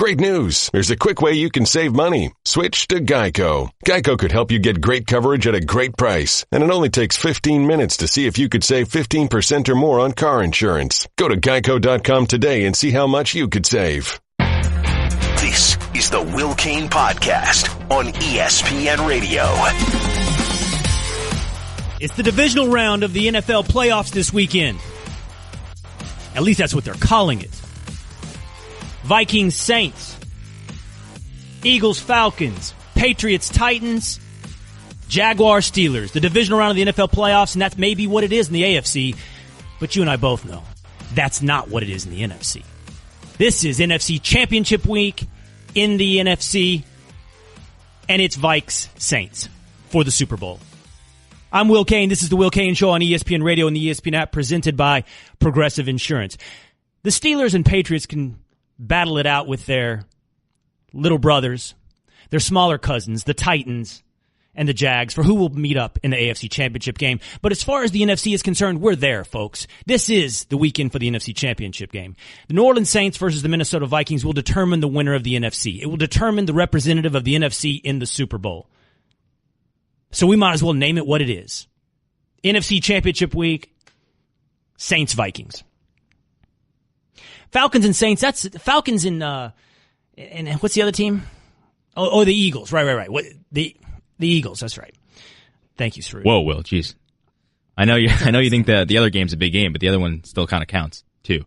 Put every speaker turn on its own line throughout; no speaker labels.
Great news. There's a quick way you can save money. Switch to Geico. Geico could help you get great coverage at a great price. And it only takes 15 minutes to see if you could save 15% or more on car insurance. Go to geico.com today and see how much you could save.
This is the Will Cain Podcast on ESPN Radio.
It's the divisional round of the NFL playoffs this weekend. At least that's what they're calling it. Vikings, Saints, Eagles, Falcons, Patriots, Titans, Jaguars, Steelers. The divisional round of the NFL playoffs, and that's maybe what it is in the AFC. But you and I both know that's not what it is in the NFC. This is NFC Championship Week in the NFC, and it's Vikes, Saints for the Super Bowl. I'm Will Cain. This is the Will Cain Show on ESPN Radio and the ESPN app, presented by Progressive Insurance. The Steelers and Patriots can battle it out with their little brothers, their smaller cousins, the Titans and the Jags, for who will meet up in the AFC Championship game. But as far as the NFC is concerned, we're there, folks. This is the weekend for the NFC Championship game. The New Orleans Saints versus the Minnesota Vikings will determine the winner of the NFC. It will determine the representative of the NFC in the Super Bowl. So we might as well name it what it is. NFC Championship Week, Saints-Vikings. Falcons and Saints, that's Falcons and what's the other team? Oh, the Eagles. Right. What, the Eagles, that's right. Thank you, Saru.
Whoa, Will, jeez. I know you think that the other game's a big game, but the other one still kind of counts, too.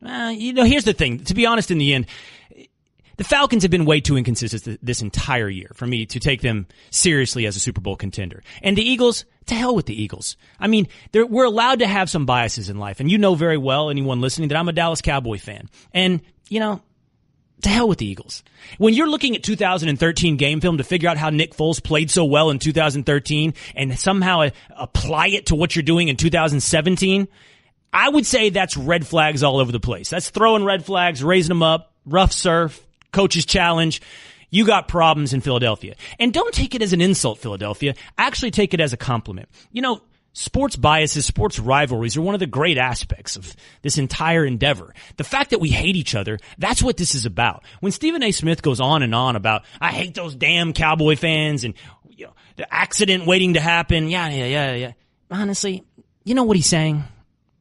Here's the thing. To be honest, in the end, the Falcons have been way too inconsistent this entire year for me to take them seriously as a Super Bowl contender. And the Eagles, to hell with the Eagles. I mean, we're allowed to have some biases in life. And you know very well, anyone listening, that I'm a Dallas Cowboy fan. And, to hell with the Eagles. When you're looking at 2013 game film to figure out how Nick Foles played so well in 2013 and somehow apply it to what you're doing in 2017, I would say that's red flags all over the place. That's throwing red flags, raising them up, rough surf, coach's challenge. You got problems in Philadelphia. And don't take it as an insult, Philadelphia. Actually take it as a compliment. Sports biases, sports rivalries are one of the great aspects of this entire endeavor. The fact that we hate each other, that's what this is about. When Stephen A. Smith goes on and on about, I hate those damn Cowboy fans and the accident waiting to happen, yeah. Honestly, you know what he's saying?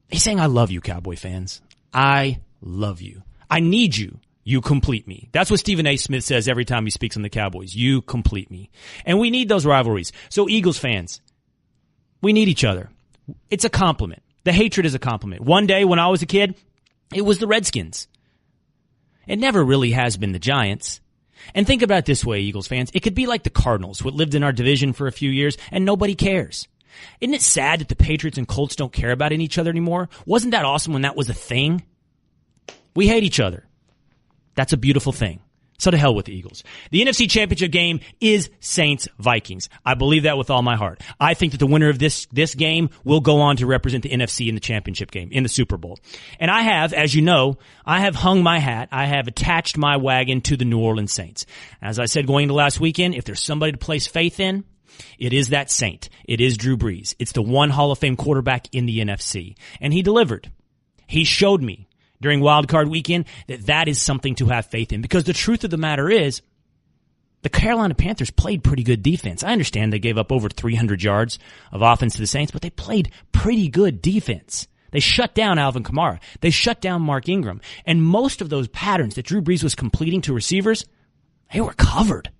He's saying, I love you, Cowboy fans. I love you. I need you. You complete me. That's what Stephen A. Smith says every time he speaks on the Cowboys. You complete me. And we need those rivalries. So Eagles fans, we need each other. It's a compliment. The hatred is a compliment. One day when I was a kid, it was the Redskins. It never really has been the Giants. And think about it this way, Eagles fans. It could be like the Cardinals, what lived in our division for a few years, and nobody cares. Isn't it sad that the Patriots and Colts don't care about each other anymore? Wasn't that awesome when that was a thing? We hate each other. That's a beautiful thing. So to hell with the Eagles. The NFC Championship game is Saints-Vikings. I believe that with all my heart. I think that the winner of this game will go on to represent the NFC in the championship game, in the Super Bowl. And I have, as you know, I have hung my hat. I have attached my wagon to the New Orleans Saints. As I said going into last weekend, if there's somebody to place faith in, it is that Saint. It is Drew Brees. It's the one Hall of Fame quarterback in the NFC. And he delivered. He showed me during Wild Card Weekend that is something to have faith in. Because the truth of the matter is, the Carolina Panthers played pretty good defense. I understand they gave up over 300 yards of offense to the Saints, but they played pretty good defense. They shut down Alvin Kamara. They shut down Mark Ingram. And most of those patterns that Drew Brees was completing to receivers, they were covered.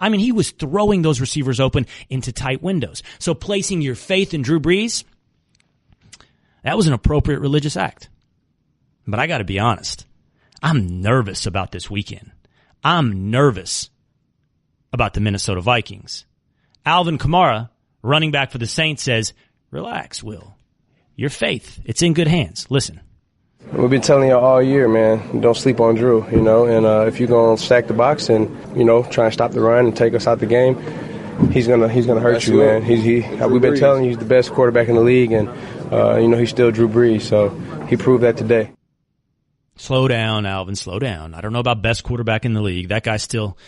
I mean, he was throwing those receivers open into tight windows. So placing your faith in Drew Brees, that was an appropriate religious act. But I got to be honest, I'm nervous about this weekend. I'm nervous about the Minnesota Vikings. Alvin Kamara, running back for the Saints, says, relax, Will. Your faith, it's in good hands. Listen.
We've been telling you all year, man, don't sleep on Drew, and if you're going to stack the box and, try and stop the run and take us out the game, he's gonna hurt you, man. We've been telling you he's the best quarterback in the league, and, he's still Drew Brees, so he proved that today.
Slow down, Alvin, slow down. I don't know about best quarterback in the league. That guy's still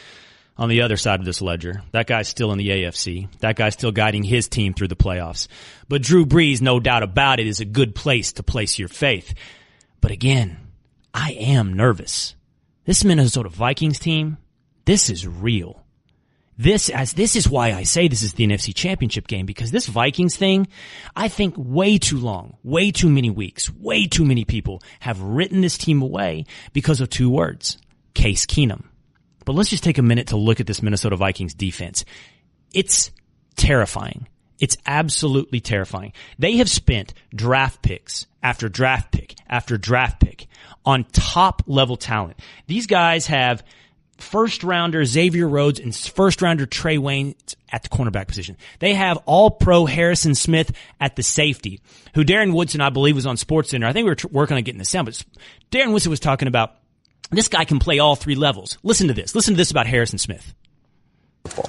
on the other side of this ledger. That guy's still in the AFC. That guy's still guiding his team through the playoffs. But Drew Brees, no doubt about it, is a good place to place your faith. But again, I am nervous. This Minnesota Vikings team, this is real. This is why I say this is the NFC Championship game, because this Vikings thing, I think way too long, way too many weeks, way too many people have written this team away because of two words, Case Keenum. But let's just take a minute to look at this Minnesota Vikings defense. It's terrifying. It's absolutely terrifying. They have spent draft picks after draft pick after draft pick on top level talent. These guys have first rounder Xavier Rhodes and first rounder Trey Waynes at the cornerback position. They have all pro Harrison Smith at the safety, who Darren Woodson, I believe, was on SportsCenter. I think we were working on getting this sound, but Darren Woodson was talking about this guy can play all three levels. Listen to this. Listen to this about Harrison Smith.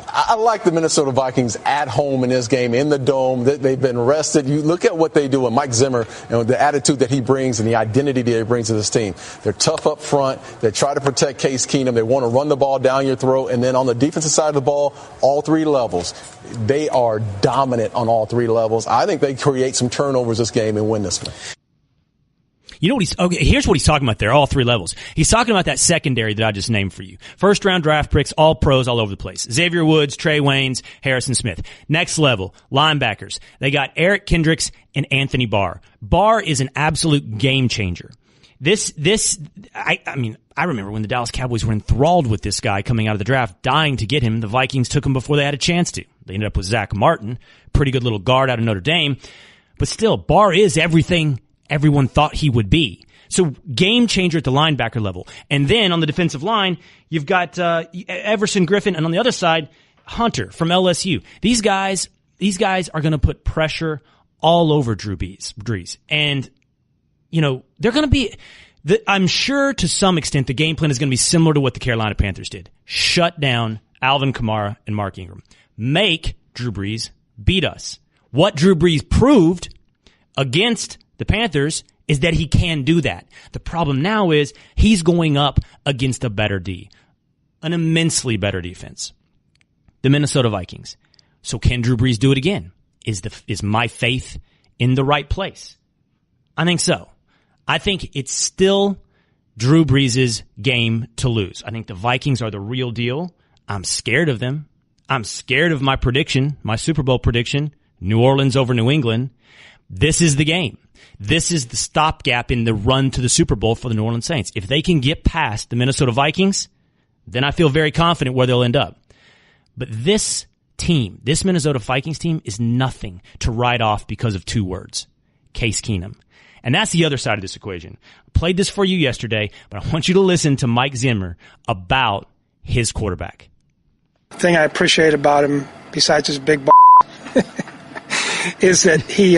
I like the Minnesota Vikings at home in this game, in the Dome. They've been rested. You look at what they do, and Mike Zimmer, the attitude that he brings and the identity that he brings to this team. They're tough up front. They try to protect Case Keenum. They want to run the ball down your throat. And then on the defensive side of the ball, all three levels, they are dominant on all three levels. I think they create some turnovers this game and win this one.
You know what here's what he's talking about there, all three levels. He's talking about that secondary that I just named for you. First round draft picks, all pros all over the place. Xavier Woods, Trey Waynes, Harrison Smith. Next level, linebackers. They got Eric Kendricks and Anthony Barr. Barr is an absolute game changer. I remember when the Dallas Cowboys were enthralled with this guy coming out of the draft, dying to get him. The Vikings took him before they had a chance to. They ended up with Zach Martin, pretty good little guard out of Notre Dame. But still, Barr is everything everyone thought he would be. So game changer at the linebacker level. And then on the defensive line, you've got Everson Griffin, and on the other side, Hunter from LSU. These guys are going to put pressure all over Drew Brees. And, they're going to be, I'm sure to some extent the game plan is going to be similar to what the Carolina Panthers did. Shut down Alvin Kamara and Mark Ingram. Make Drew Brees beat us. What Drew Brees proved against the Panthers is that he can do that. The problem now is he's going up against a better D, an immensely better defense, the Minnesota Vikings. So can Drew Brees do it again? Is my faith in the right place? I think so. I think it's still Drew Brees' game to lose. I think the Vikings are the real deal. I'm scared of them. I'm scared of my prediction, my Super Bowl prediction, New Orleans over New England. This is the game. This is the stopgap in the run to the Super Bowl for the New Orleans Saints. If they can get past the Minnesota Vikings, then I feel very confident where they'll end up. But this team, this Minnesota Vikings team, is nothing to write off because of two words, Case Keenum. And that's the other side of this equation. I played this for you yesterday, but I want you to listen to Mike Zimmer about his quarterback.
The thing I appreciate about him, besides his big is that he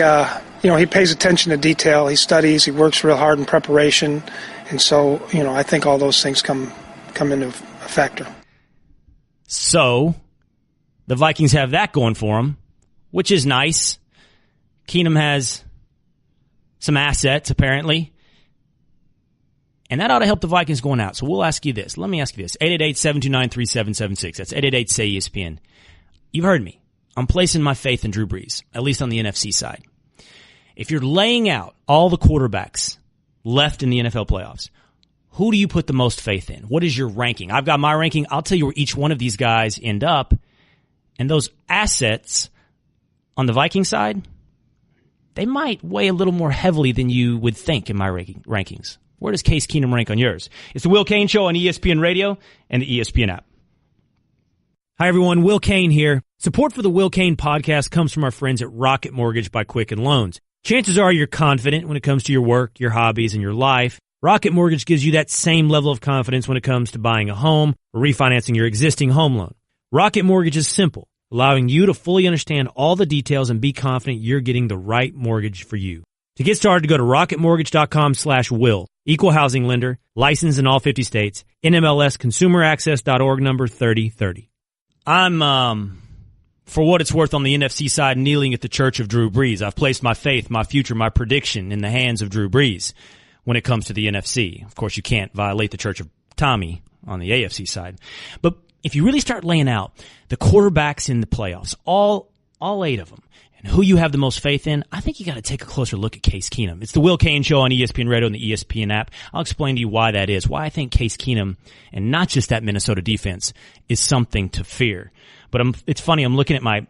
pays attention to detail. He studies. He works real hard in preparation. And so, I think all those things come into a factor.
So, the Vikings have that going for them, which is nice. Keenum has some assets, apparently. And that ought to help the Vikings going out. So we'll ask you this. Let me ask you this. 888-729-3776. That's 888-SAY-ESPN. You've heard me. I'm placing my faith in Drew Brees, at least on the NFC side. If you're laying out all the quarterbacks left in the NFL playoffs, who do you put the most faith in? What is your ranking? I've got my ranking. I'll tell you where each one of these guys end up. And those assets on the Viking side, they might weigh a little more heavily than you would think in my rankings. Where does Case Keenum rank on yours? It's the Will Cain Show on ESPN Radio and the ESPN app. Hi, everyone. Will Cain here. Support for the Will Cain podcast comes from our friends at Rocket Mortgage by Quicken Loans. Chances are you're confident when it comes to your work, your hobbies, and your life. Rocket Mortgage gives you that same level of confidence when it comes to buying a home or refinancing your existing home loan. Rocket Mortgage is simple, allowing you to fully understand all the details and be confident you're getting the right mortgage for you. To get started, go to rocketmortgage.com/will. Equal housing lender, licensed in all 50 states, NMLS consumeraccess.org number 3030. I'm, for what it's worth on the NFC side, kneeling at the church of Drew Brees. I've placed my faith, my future, my prediction in the hands of Drew Brees when it comes to the NFC. Of course, you can't violate the church of Tommy on the AFC side. But if you really start laying out the quarterbacks in the playoffs, all All 8 of them. And who you have the most faith in, I think you got to take a closer look at Case Keenum. It's the Will Cain Show on ESPN Radio and the ESPN app. I'll explain to you why that is, why I think Case Keenum, and not just that Minnesota defense, is something to fear. But it's funny, I'm looking at my,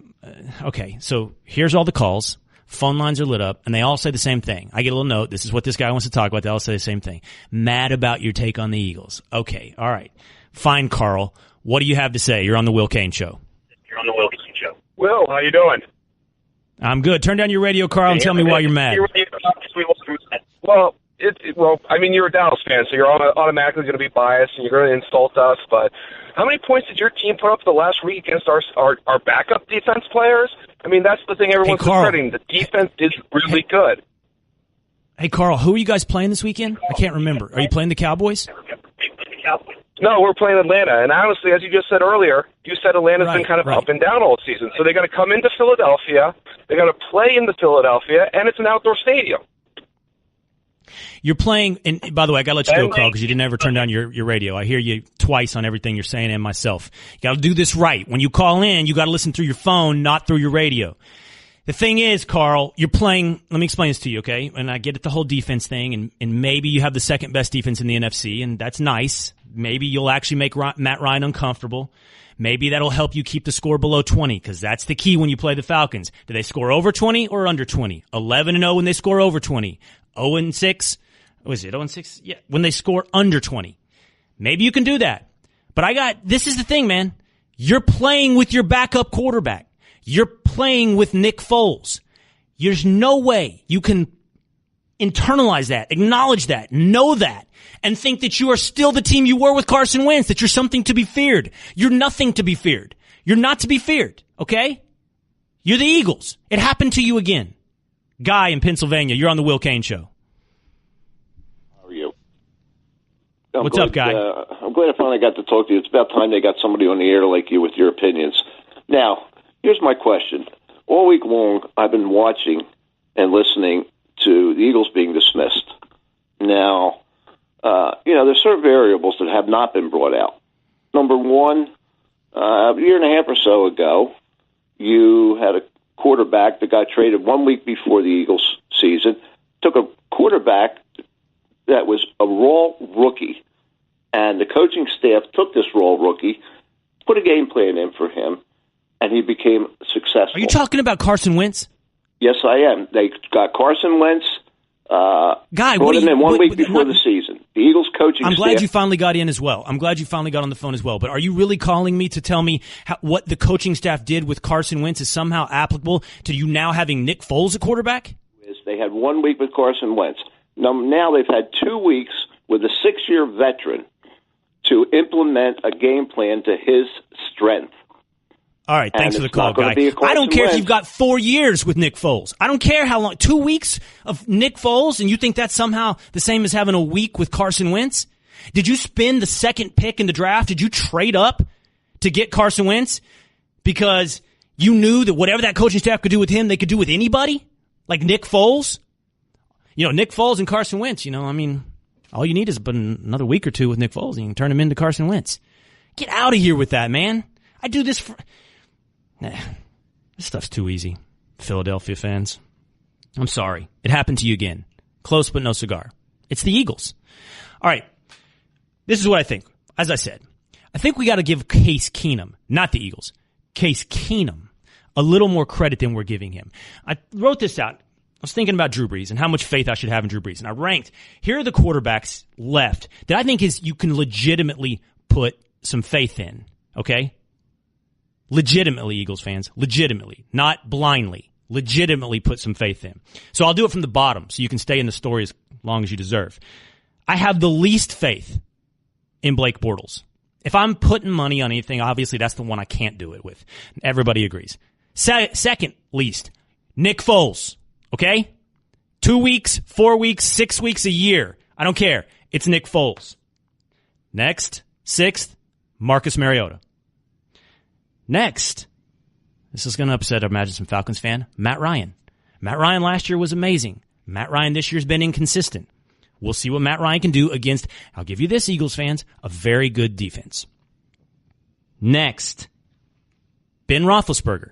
okay, so here's all the calls. Phone lines are lit up, and they all say the same thing. I get a little note. This is what this guy wants to talk about. They all say the same thing. Mad about your take on the Eagles. Okay, all right. Fine, Carl. What do you have to say? You're on the Will Cain Show.
Will, how you doing?
I'm good. Turn down your radio, Carl, and tell me why you're mad.
Well, I mean, you're a Dallas fan, so you're automatically going to be biased, and you're going to insult us. But how many points did your team put up the last week against our backup defense players? I mean, that's the thing everyone's discrediting. The defense is really good.
Hey, Carl, who are you guys playing this weekend? I can't remember. Are you playing the Cowboys?
No, we're playing Atlanta. And honestly, as you just said earlier, you said Atlanta's been kind of up and down all season. So they got to come into Philadelphia. They got to play into Philadelphia, and it's an outdoor stadium.
You're playing, and by the way, I got to let you go, Carl, because you didn't ever turn down your radio. I hear you twice on everything you're saying and myself. You got to do this right. When you call in, you got to listen through your phone, not through your radio. The thing is, Carl, you're playing, let me explain this to you, okay? And I get it, the whole defense thing, and maybe you have the second best defense in the NFC, and that's nice. Maybe you'll actually make Matt Ryan uncomfortable. Maybe that'll help you keep the score below 20, because that's the key when you play the Falcons. Do they score over 20 or under 20? 11-0 when they score over 20. 0-6. Was it 0-6? Yeah, when they score under 20. Maybe you can do that. But this is the thing, man. You're playing with your backup quarterback. You're playing with Nick Foles. There's no way you can internalize that, acknowledge that, know that, and think that you are still the team you were with Carson Wentz, that you're something to be feared. You're nothing to be feared. You're not to be feared, okay? You're the Eagles. It happened to you again. Guy in Pennsylvania, you're on the Will Cain Show.
How are you?
What's up, Guy?
I'm glad I finally got to talk to you. It's about time they got somebody on the air like you with your opinions. Now, here's my question. All week long, I've been watching and listening to the Eagles being dismissed. Now, there's certain variables that have not been brought out. Number one, a year and a half or so ago, you had a quarterback that got traded 1 week before the Eagles season, took a quarterback that was a raw rookie, and the coaching staff took this raw rookie, put a game plan in for him, and he became successful.
Are you talking about Carson Wentz?
Yes, I am. They got Carson Wentz.
Guy,
brought him in 1 week before the season. The Eagles coaching
I'm
staff.
glad you finally got in as well. I'm glad you finally got on the phone as well. But are you really calling me to tell me what the coaching staff did with Carson Wentz is somehow applicable to you now having Nick Foles at quarterback?
They had 1 week with Carson Wentz. Now they've had 2 weeks with a 6-year veteran to implement a game plan to his strength.
All right, thanks for the call, Guy. I don't care if you've got 4 years with Nick Foles. I don't care how long. 2 weeks of Nick Foles, and you think that's somehow the same as having a week with Carson Wentz? Did you spend the second pick in the draft? Did you trade up to get Carson Wentz because you knew that whatever that coaching staff could do with him, they could do with anybody? Like Nick Foles? Nick Foles and Carson Wentz, all you need is another week or two with Nick Foles, and you can turn him into Carson Wentz. Get out of here with that, man. I do this for... Nah, this stuff's too easy. Philadelphia fans. I'm sorry. It happened to you again. Close but no cigar. It's the Eagles. All right. This is what I think. As I said, I think we got to give Case Keenum, not the Eagles, Case Keenum, a little more credit than we're giving him. I wrote this out. I was thinking about Drew Brees and how much faith I should have in Drew Brees. And I ranked, here are the quarterbacks left that I think you can legitimately put some faith in. Okay? Legitimately, Eagles fans. Legitimately. Not blindly. Legitimately put some faith in. So I'll do it from the bottom so you can stay in the story as long as you deserve. I have the least faith in Blake Bortles. If I'm putting money on anything, obviously that's the one I can't do it with. Everybody agrees. Second least, Nick Foles. Okay? 2 weeks, 4 weeks, 6 weeks, a year. I don't care. It's Nick Foles. Next, sixth, Marcus Mariota. Next, this is going to upset, I imagine, some Falcons fan, Matt Ryan. Matt Ryan last year was amazing. Matt Ryan this year's been inconsistent. We'll see what Matt Ryan can do against, I'll give you this, Eagles fans, a very good defense. Next, Ben Roethlisberger.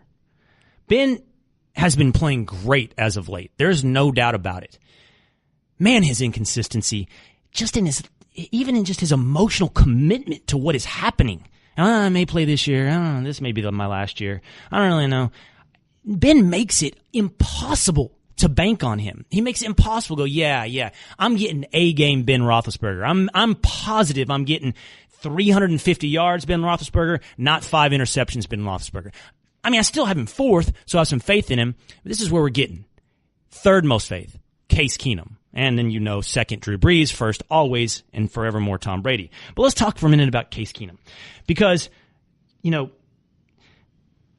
Ben has been playing great as of late. There's no doubt about it. Man, his inconsistency, even in his emotional commitment to what is happening. I may play this year. This may be my last year. I don't really know. Ben makes it impossible to bank on him. He makes it impossible to go, yeah, I'm getting A-game Ben Roethlisberger. I'm positive I'm getting 350 yards Ben Roethlisberger, not 5 interceptions Ben Roethlisberger. I mean, I still have him fourth, so I have some faith in him. But this is where we're getting. Third most faith, Case Keenum. And then second, Drew Brees, first, always, and forevermore, Tom Brady. But let's talk for a minute about Case Keenum. Because,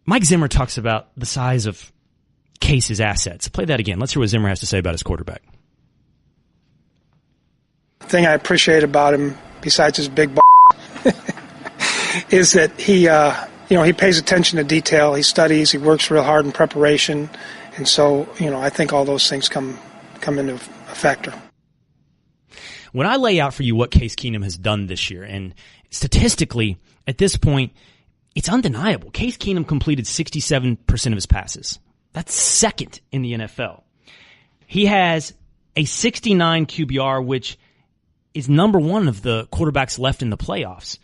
Mike Zimmer talks about the size of Case's assets. Play that again. Let's hear what Zimmer has to say about his quarterback.
The thing I appreciate about him, besides his big is that he pays attention to detail. He studies. He works real hard in preparation. And so, I think all those things come into a factor.
When I lay out for you what Case Keenum has done this year, and statistically, at this point, it's undeniable. Case Keenum completed 67% of his passes. That's second in the NFL. He has a 69 QBR, which is number one of the quarterbacks left in the playoffs.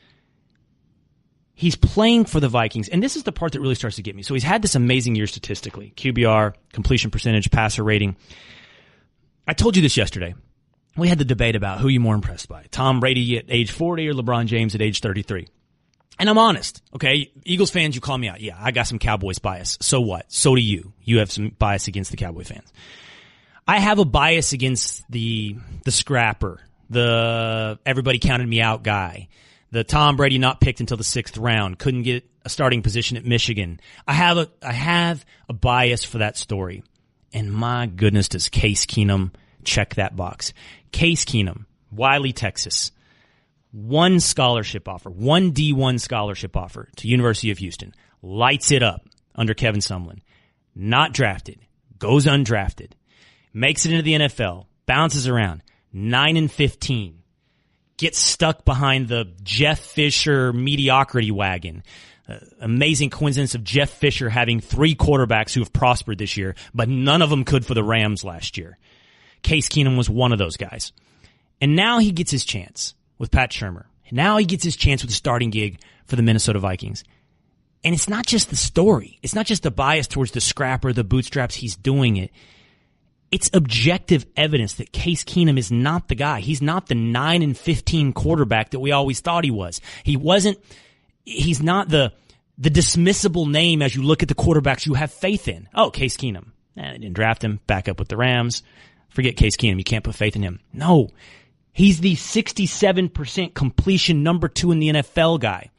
He's playing for the Vikings, and this is the part that really starts to get me. So he's had this amazing year statistically. QBR, completion percentage, passer rating. I told you this yesterday. We had the debate about who you're more impressed by, Tom Brady at age 40 or LeBron James at age 33. And I'm honest, okay? Eagles fans, you call me out. Yeah, I got some Cowboys bias. So what? So do you. You have some bias against the Cowboy fans. I have a bias against the scrapper, the everybody counted me out guy, the Tom Brady not picked until the 6th round, couldn't get a starting position at Michigan. I have a bias for that story. And my goodness, does Case Keenum check that box. Case Keenum, Wiley, Texas. One scholarship offer, one D1 scholarship offer to University of Houston. Lights it up under Kevin Sumlin. Not drafted. Goes undrafted. Makes it into the NFL. Bounces around. 9-15. Gets stuck behind the Jeff Fisher mediocrity wagon. Amazing coincidence of Jeff Fisher having 3 quarterbacks who have prospered this year, but none of them could for the Rams last year. Case Keenum was one of those guys. And now he gets his chance with Pat Shurmur. Now he gets his chance with the starting gig for the Minnesota Vikings. And it's not just the story. It's not just the bias towards the scrapper, the bootstraps. He's doing it. It's objective evidence that Case Keenum is not the guy. He's not the 9-15 quarterback that we always thought he was. He's not the dismissible name as you look at the quarterbacks you have faith in. Oh, Case Keenum. They didn't draft him. Back up with the Rams. Forget Case Keenum. You can't put faith in him. No. He's the 67% completion number 2 in the NFL guy.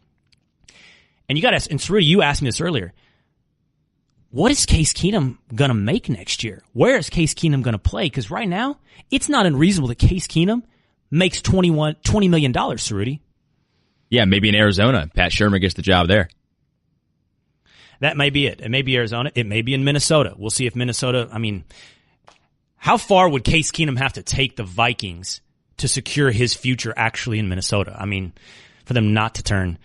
And you got to ask, and Cerruti, you asked me this earlier. What is Case Keenum going to make next year? Where is Case Keenum going to play? Because right now, it's not unreasonable that Case Keenum makes $20 million, Cerruti.
Yeah, maybe in Arizona. Pat Shurmur gets the job there.
That may be it. It may be Arizona. It may be in Minnesota. We'll see if Minnesota, how far would Case Keenum have to take the Vikings to secure his future actually in Minnesota? For them not to turn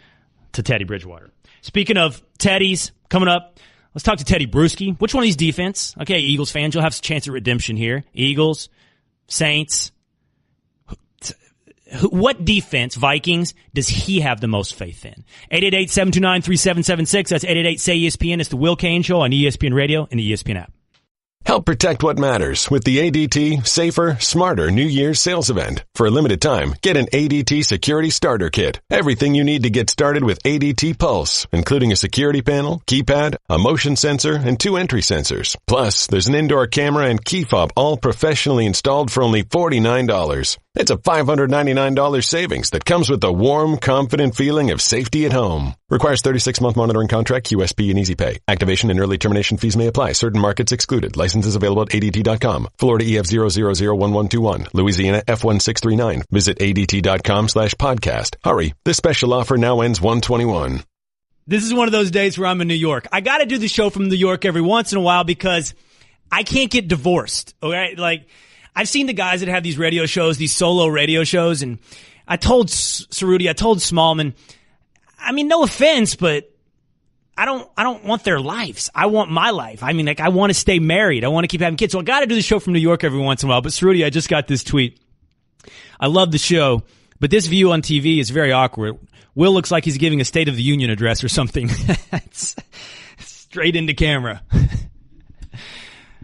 to Teddy Bridgewater. Speaking of Teddy's coming up, let's talk to Tedy Bruschi. Which one of these defense? Okay, Eagles fans, you'll have a chance at redemption here. Eagles, Saints. What defense, Vikings, does he have the most faith in? 888-729-3776. That's 888-SAY-ESPN. It's the Will Cain Show on ESPN Radio and the ESPN app.
Help protect what matters with the ADT Safer, Smarter New Year's sales event. For a limited time, get an ADT Security Starter Kit. Everything you need to get started with ADT Pulse, including a security panel, keypad, a motion sensor, and 2 entry sensors. Plus, there's an indoor camera and key fob all professionally installed for only $49. It's a $599 savings that comes with the warm, confident feeling of safety at home. Requires 36-month monitoring contract, QSP, and Easy Pay. Activation and early termination fees may apply. Certain markets excluded. Licenses available at ADT.com. Florida EF 0001121. Louisiana F1639. Visit ADT.com/podcast. Hurry. This special offer now ends 1/21.
This is one of those days where I'm in New York. I got to do the show from New York every once in a while because I can't get divorced. Okay? I've seen the guys that have these radio shows, these solo radio shows, and I told Cerruti, I told Smallmon, no offense, but I don't want their lives. I want my life. I mean, like, I want to stay married. I want to keep having kids. So I got to do the show from New York every once in a while. But Cerruti, I just got this tweet. I love the show, but this view on TV is very awkward. Will looks like he's giving a State of the Union address or something. It's straight into camera.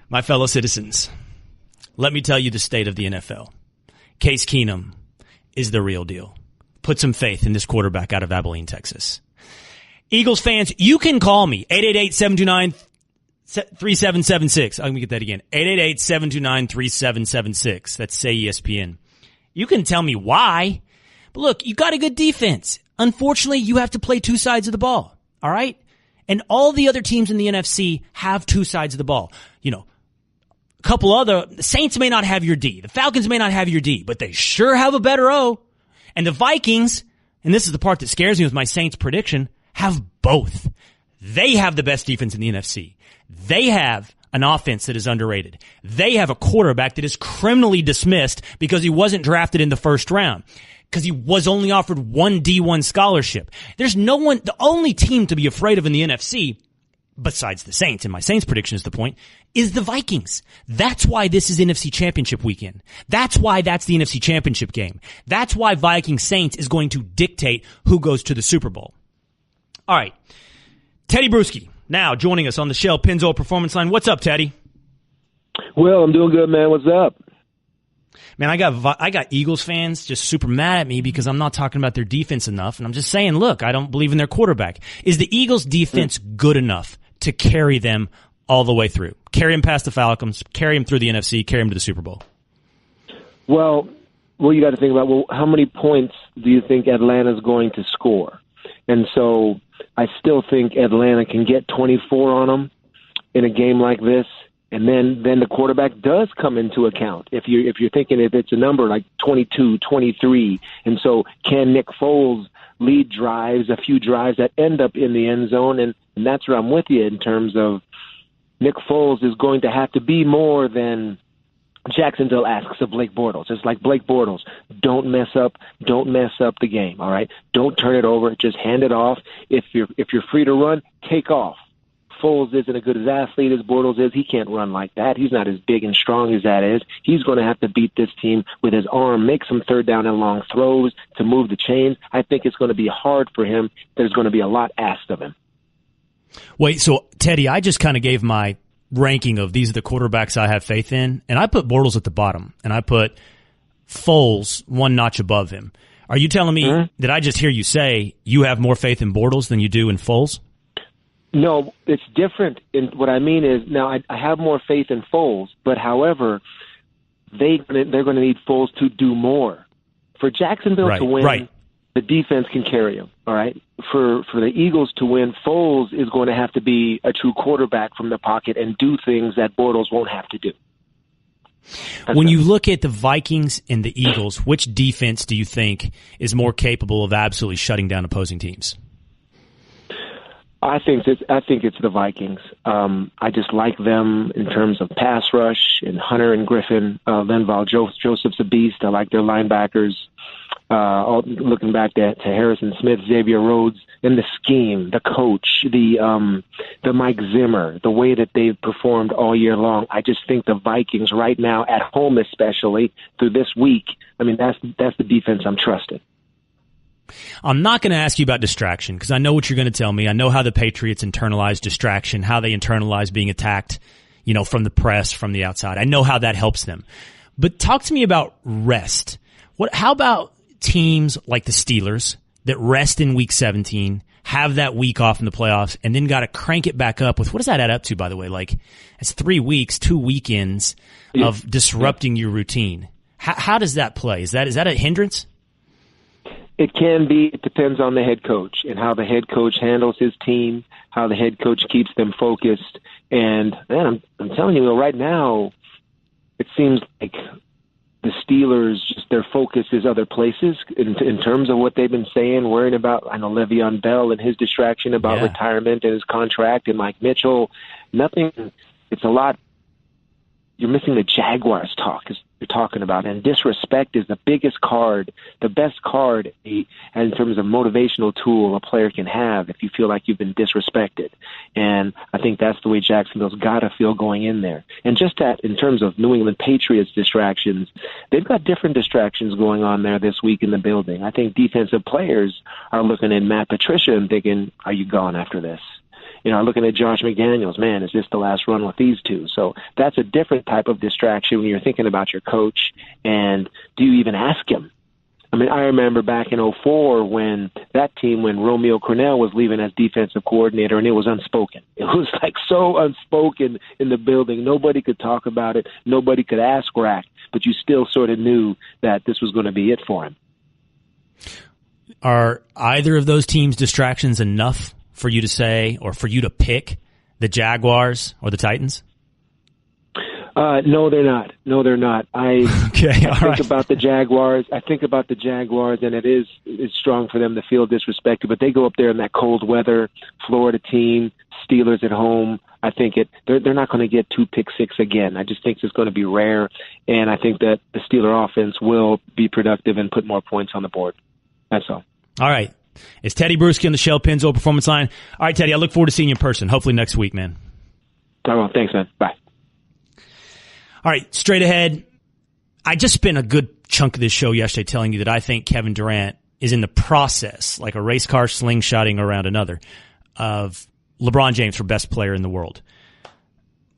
My fellow citizens, let me tell you the state of the NFL. Case Keenum is the real deal. Put some faith in this quarterback out of Abilene, Texas. Eagles fans, you can call me, 888-729-3776. Let me get that again, 888-729-3776. That's Say ESPN. You can tell me why, but look, you got a good defense. Unfortunately, you have to play two sides of the ball, all right? And all the other teams in the NFC have two sides of the ball. You know, a couple other, the Saints may not have your D. The Falcons may not have your D, but they sure have a better O. And the Vikings, and this is the part that scares me with my Saints prediction, have both. They have the best defense in the NFC. They have an offense that is underrated. They have a quarterback that is criminally dismissed because he wasn't drafted in the first round, because he was only offered one D1 scholarship. There's no one, the only team to be afraid of in the NFC, besides the Saints, and my Saints prediction is the point, is the Vikings. That's why this is NFC Championship weekend. That's why that's the NFC Championship game. That's why Vikings Saints is going to dictate who goes to the Super Bowl. All right. Tedy Bruschi, now joining us on the Shell Pennzoil Performance Line. What's up, Tedy?
Well, I'm doing good, man. What's up?
Man, I got Eagles fans just super mad at me because I'm not talking about their defense enough. And I'm just saying, look, I don't believe in their quarterback. Is the Eagles defense good enough to carry them all the way through? Carry them past the Falcons, carry them through the NFC, carry them to the Super Bowl?
Well, you got to think about, how many points do you think Atlanta's going to score? And so I still think Atlanta can get 24 on them in a game like this. And then the quarterback does come into account. If you're thinking if it's a number like 22, 23, and so can Nick Foles lead drives, a few drives that end up in the end zone? And that's where I'm with you in terms of Nick Foles is going to have to be more than Jacksonville asks of Blake Bortles. It's like Blake Bortles, don't mess up the game, all right? Don't turn it over, just hand it off. If you're free to run, take off. Foles isn't as good as athlete as Bortles is. He can't run like that. He's not as big and strong as that is. He's going to have to beat this team with his arm, make some third down and long throws to move the chains. I think it's going to be hard for him. There's going to be a lot asked of him.
Wait, so Tedy, I just kind of gave my ranking of these are the quarterbacks I have faith in, and I put Bortles at the bottom, and I put Foles one notch above him. Are you telling me, did I just hear you say you have more faith in Bortles than you do in Foles?
No, it's different. What I mean is, now I have more faith in Foles, but however, they're going to need Foles to do more. For Jacksonville to win, the defense can carry him. All right. For the Eagles to win, Foles is going to have to be a true quarterback from the pocket and do things that Bortles won't have to do.
When you look at the Vikings and the Eagles, which defense do you think is more capable of absolutely shutting down opposing teams?
I think it's the Vikings. I just like them in terms of pass rush and Hunter and Griffin. Linval Joseph's a beast. I like their linebackers. Looking back to Harrison Smith, Xavier Rhodes, and the scheme, the coach, the Mike Zimmer, the way that they've performed all year long. I just think the Vikings right now, at home especially, through this week, I mean, that's the defense I'm trusting.
I'm not going to ask you about distraction because I know what you're going to tell me. I know how the Patriots internalize distraction, how they internalize being attacked, from the press, from the outside. I know how that helps them. But talk to me about rest. How about teams like the Steelers that rest in week 17, have that week off in the playoffs, and then got to crank it back up with, what does that add up to, by the way? Like, it's 3 weeks, 2 weekends of disrupting your routine. How does that play? Is that a hindrance?
It can be. It depends on the head coach and how the head coach handles his team, how the head coach keeps them focused. And, man, I'm telling you, right now, it seems like the Steelers, just their focus is other places in terms of what they've been saying, worrying about, I know, Le'Veon Bell and his distraction about retirement and his contract, and Mike Mitchell. Nothing. It's a lot you're missing the Jaguars talk as you're talking about. And disrespect is the biggest card, the best card in terms of motivational tool a player can have if you feel like you've been disrespected. And I think that's the way Jacksonville's got to feel going in there. And just that in terms of New England Patriots distractions, they've got different distractions going on there this week in the building. I think defensive players are looking at Matt Patricia and thinking, are you gone after this? Looking at Josh McDaniels, man, is this the last run with these two? So that's a different type of distraction when you're thinking about your coach. And do you even ask him? I mean, I remember back in 2004 when Romeo Crennel was leaving as defensive coordinator, and it was unspoken. It was like so unspoken in the building. Nobody could talk about it. Nobody could ask Rack, but you still sort of knew that this was going to be it for him.
Are either of those teams distractions enough for you to say, or for you to pick the Jaguars or the Titans?
No, they're not. No, they're not. I think about the Jaguars. And it's strong for them to feel disrespected, but they go up there in that cold weather, Florida team, Steelers at home. I think they're not going to get 2 pick six again. I just think it's going to be rare, and I think that the Steeler offense will be productive and put more points on the board. That's all.
All right. It's Tedy Bruschi on the Shell Pennzoil Performance Line. All right, Tedy, I look forward to seeing you in person, hopefully next week, man.
All right, thanks, man. Bye.
All right, straight ahead. I just spent a good chunk of this show yesterday telling you that I think Kevin Durant is in the process, like a race car slingshotting around another, of LeBron James for best player in the world.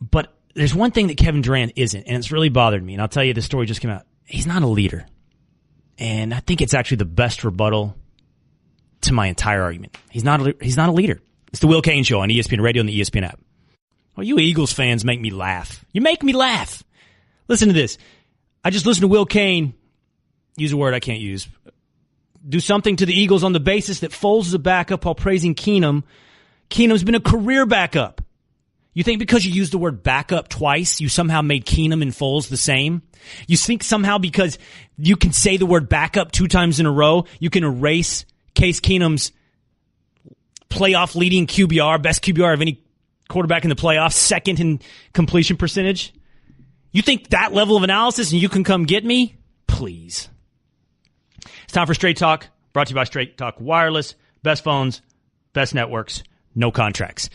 But there's one thing that Kevin Durant isn't, and it's really bothered me, and I'll tell you, the story just came out. He's not a leader. And I think it's actually the best rebuttal to my entire argument. He's not a leader. It's the Will Cain Show on ESPN Radio and the ESPN app. Well, you Eagles fans make me laugh. You make me laugh. Listen to this. I just listened to Will Cain use a word I can't use. Do something to the Eagles on the basis that Foles is a backup while praising Keenum. Keenum's been a career backup. You think because you used the word backup twice, you somehow made Keenum and Foles the same? You think somehow because you can say the word backup 2 times in a row, you can erase Case Keenum's playoff leading QBR, best QBR of any quarterback in the playoffs, second in completion percentage? You think that level of analysis and you can come get me? Please. It's time for Straight Talk, brought to you by Straight Talk Wireless. Best phones, best networks, no contracts.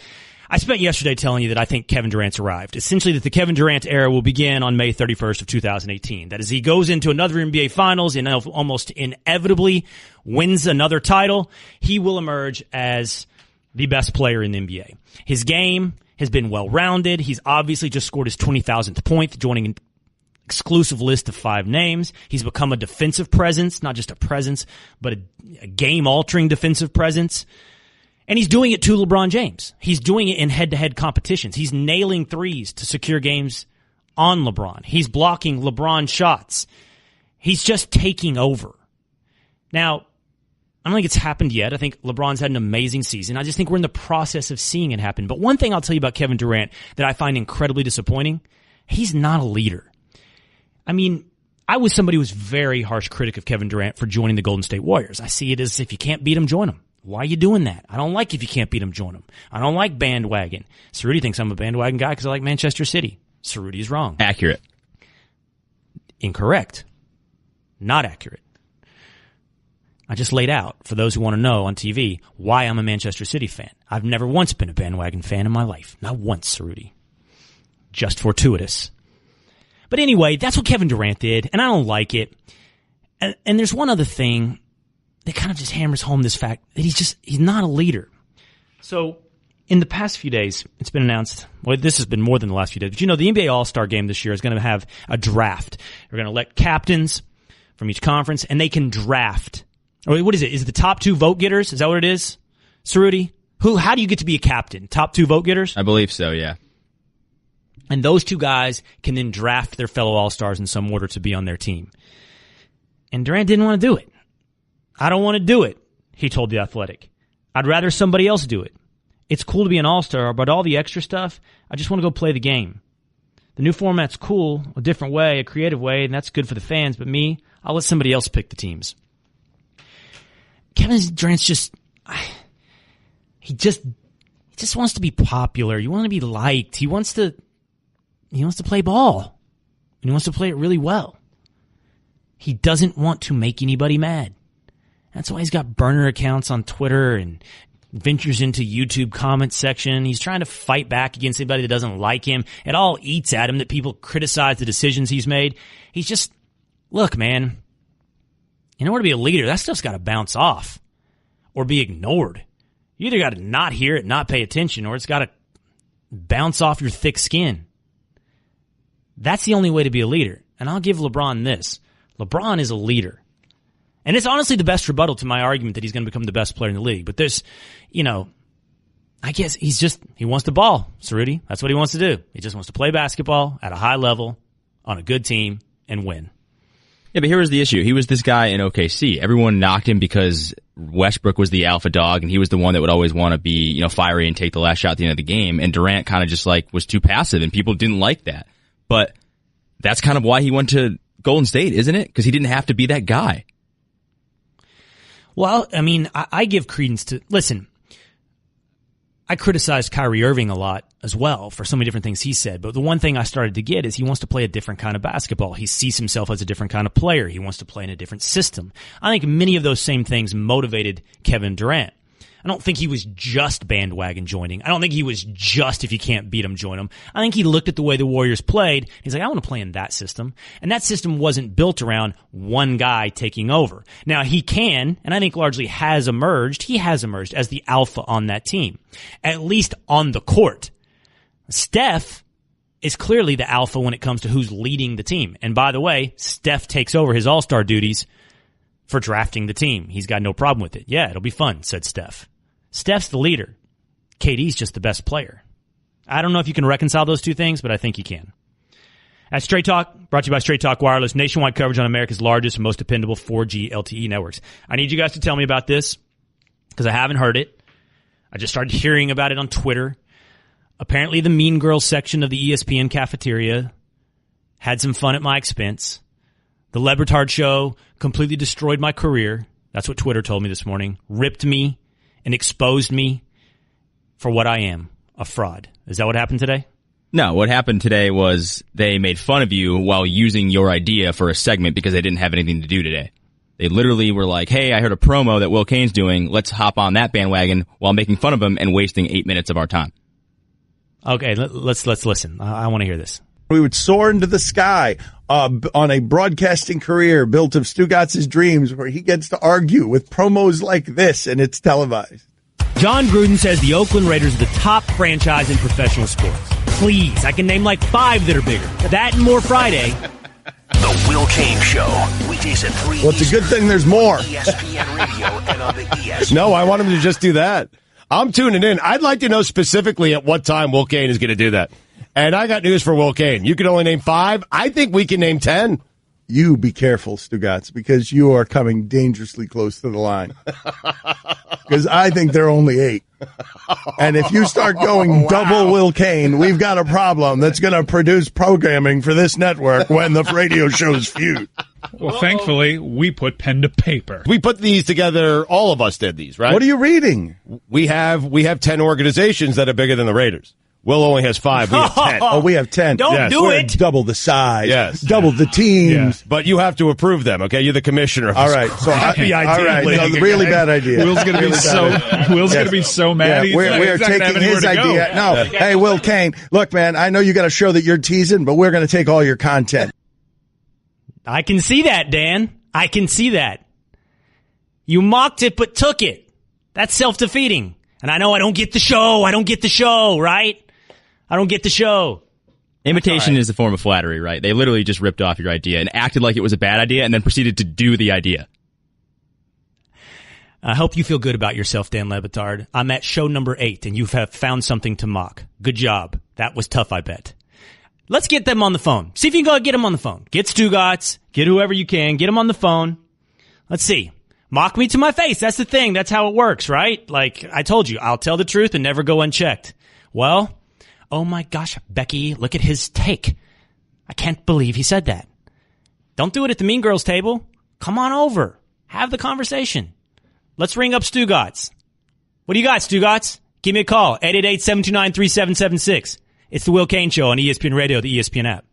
I spent yesterday telling you that I think Kevin Durant's arrived. Essentially that the Kevin Durant era will begin on May 31st of 2018. That as he goes into another NBA Finals and almost inevitably wins another title, he will emerge as the best player in the NBA. His game has been well-rounded. He's obviously just scored his 20,000th point, joining an exclusive list of 5 names. He's become a defensive presence, not just a presence, but a game-altering defensive presence. And he's doing it to LeBron James. He's doing it in head-to-head competitions. He's nailing threes to secure games on LeBron. He's blocking LeBron shots. He's just taking over. Now, I don't think it's happened yet. I think LeBron's had an amazing season. I just think we're in the process of seeing it happen. But one thing I'll tell you about Kevin Durant that I find incredibly disappointing, he's not a leader. I mean, I was somebody who was very harsh critic of Kevin Durant for joining the Golden State Warriors. I see it as if you can't beat him, join him. Why are you doing that? I don't like if you can't beat him, join him. I don't like bandwagon. Cerruti thinks I'm a bandwagon guy because I like Manchester City. Cerruti is wrong.
Accurate.
Incorrect. Not accurate. I just laid out, for those who want to know on TV, why I'm a Manchester City fan. I've never once been a bandwagon fan in my life. Not once, Cerruti. Just fortuitous. But anyway, that's what Kevin Durant did, and I don't like it. And there's one other thing that kind of just hammers home this fact that he's not a leader. So in the past few days, it's been announced, well, this has been more than the last few days, but you know, the NBA All-Star Game this year is going to have a draft. We're going to elect captains from each conference, and they can draft. Or what is it? Is it the top 2 vote getters? Is that what it is? Cerruti? How do you get to be a captain? Top 2 vote getters?
I believe so, yeah.
And those 2 guys can then draft their fellow All-Stars in some order to be on their team. And Durant didn't want to do it. I don't want to do it, he told The Athletic. I'd rather somebody else do it. It's cool to be an all-star, but all the extra stuff, I just want to go play the game. The new format's cool, a different way, a creative way, and that's good for the fans, but me, I'll let somebody else pick the teams. Kevin Durant's he just wants to be popular. He wants to be liked. He wants to play ball. and he wants to play it really well. He doesn't want to make anybody mad. That's why he's got burner accounts on Twitter and ventures into YouTube comment section. He's trying to fight back against anybody that doesn't like him. It all eats at him that people criticize the decisions he's made. He's just, look, man, in order to be a leader, that stuff's got to bounce off or be ignored. You either got to not hear it, not pay attention, or it's got to bounce off your thick skin. That's the only way to be a leader. And I'll give LeBron this. LeBron is a leader. And it's honestly the best rebuttal to my argument that he's going to become the best player in the league. But there's, I guess he wants the ball, Cerruti. That's what he wants to do. He just wants to play basketball at a high level on a good team and win.
Yeah, but here was the issue. He was this guy in OKC. Everyone knocked him because Westbrook was the alpha dog, and he was the one that would always want to be, fiery and take the last shot at the end of the game. And Durant kind of just was too passive, and people didn't like that. But that's kind of why he went to Golden State, isn't it? Because he didn't have to be that guy.
Well, I mean, I give credence to, listen, I criticized Kyrie Irving a lot as well for so many different things he said, but the one thing I started to get is he wants to play a different kind of basketball. He sees himself as a different kind of player. He wants to play in a different system. I think many of those same things motivated Kevin Durant. I don't think he was just bandwagon joining. I don't think he was just, if you can't beat him, join him. I think he looked at the way the Warriors played. He's like, I want to play in that system. And that system wasn't built around one guy taking over. Now, he can, and I think largely has emerged, he has emerged as the alpha on that team, at least on the court. Steph is clearly the alpha when it comes to who's leading the team. And by the way, Steph takes over his all-star duties for drafting the team. He's got no problem with it. Yeah, it'll be fun, said Steph. Steph's the leader. KD's just the best player. I don't know if you can reconcile those two things, but I think you can. At Straight Talk, brought to you by Straight Talk Wireless, nationwide coverage on America's largest and most dependable 4G LTE networks. I need you guys to tell me about this because I haven't heard it. I just started hearing about it on Twitter. Apparently the Mean Girls section of the ESPN cafeteria had some fun at my expense. The Lebertard show completely destroyed my career. That's what Twitter told me this morning. Ripped me and exposed me for what I am, a fraud. Is that what happened today?
No, what happened today was they made fun of you while using your idea for a segment because they didn't have anything to do today. They literally were like, hey, I heard a promo that Will Cain's doing. Let's hop on that bandwagon while making fun of him and wasting 8 minutes of our time.
Okay, let's listen. I want to hear this.
We would soar into the sky on a broadcasting career built of Stugotz's dreams where he gets to argue with promos like this, and it's televised.
John Gruden says the Oakland Raiders are the top franchise in professional sports. Please, I can name like 5 that are bigger. That and more Friday.
The Will Cain Show, weekdays at 3
Well, it's a good thing there's more.
ESPN Radio and on the ESPN.
No, I want him to just do that. I'm tuning in. I'd like to know specifically at what time Will Cain is going to do that. And I got news for Will Cain. You can only name 5. I think we can name 10.
You be careful, Stugotz, because you are coming dangerously close to the line. Because I think they're only 8. And if you start going double Will Cain, we've got a problem that's going to produce programming for this network when the radio shows feud.
Well, thankfully, we put pen to paper.
We put these together. All of us did these, right?
What are you reading?
We have 10 organizations that are bigger than the Raiders. Will only has 5. We have 10.
Oh, we have 10.
Don't do
We're
it.
Double the size.
Yes.
Double the teams.
Yeah. But you have to approve them, okay? You're the commissioner of
All right. So
the idea.
all right. No, really bad idea.
Will's going to be so mad.
Yeah, we're taking his idea. No. Hey, Will Cain, look, man, I know you got a show that you're teasing, but we're going to take all your content.
I can see that, Dan. I can see that. You mocked it, but took it. That's self-defeating. And I know I don't get the show, right? I don't get the show.
Imitation is a form of flattery, right? They literally just ripped off your idea and acted like it was a bad idea and then proceeded to do the idea.
I hope you feel good about yourself, Dan Le Batard. I'm at show number 8, and you have found something to mock. Good job. That was tough, I bet. Let's get them on the phone. See if you can go get them on the phone. Get Stugotz. Get whoever you can. Get them on the phone. Let's see. Mock me to my face. That's the thing. That's how it works, right? Like I told you, I'll tell the truth and never go unchecked. Well, oh my gosh, Becky, look at his take. I can't believe he said that. Don't do it at the Mean Girls table. Come on over. Have the conversation. Let's ring up Stugotz. What do you got, Stugotz? Give me a call. 888-729-3776. It's the Will Cain Show on ESPN Radio, the ESPN app.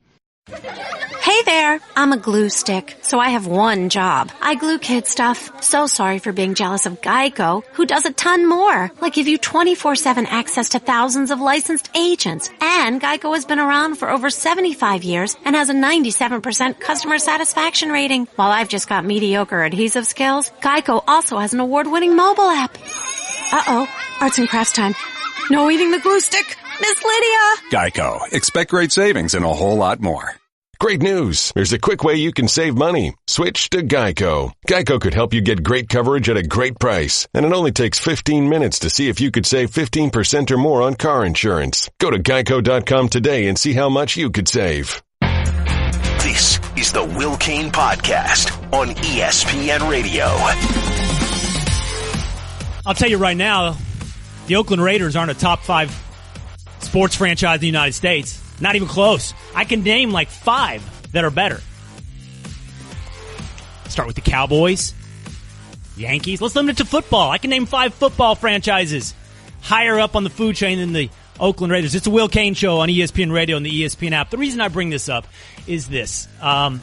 there? I'm a glue stick, so I have one job. I glue kid stuff. So sorry for being jealous of Geico, who does a ton more, like give you 24/7 access to thousands of licensed agents. And Geico has been around for over 75 years and has a 97% customer satisfaction rating. While I've just got mediocre adhesive skills, Geico also has an award-winning mobile app. Uh-oh, arts and crafts time. No eating the glue stick. Miss Lydia!
Geico. Expect great savings and a whole lot more.
Great news. There's a quick way you can save money. Switch to Geico. Geico could help you get great coverage at a great price. And it only takes 15 minutes to see if you could save 15% or more on car insurance. Go to geico.com today and see how much you could save.
This is the Will Cain Podcast on ESPN Radio.
I'll tell you right now, the Oakland Raiders aren't a top 5 sports franchise in the United States. Not even close. I can name like 5 that are better. Start with the Cowboys, Yankees. Let's limit it to football. I can name 5 football franchises higher up on the food chain than the Oakland Raiders. It's a Will Cain show on ESPN Radio and the ESPN app. The reason I bring this up is this. I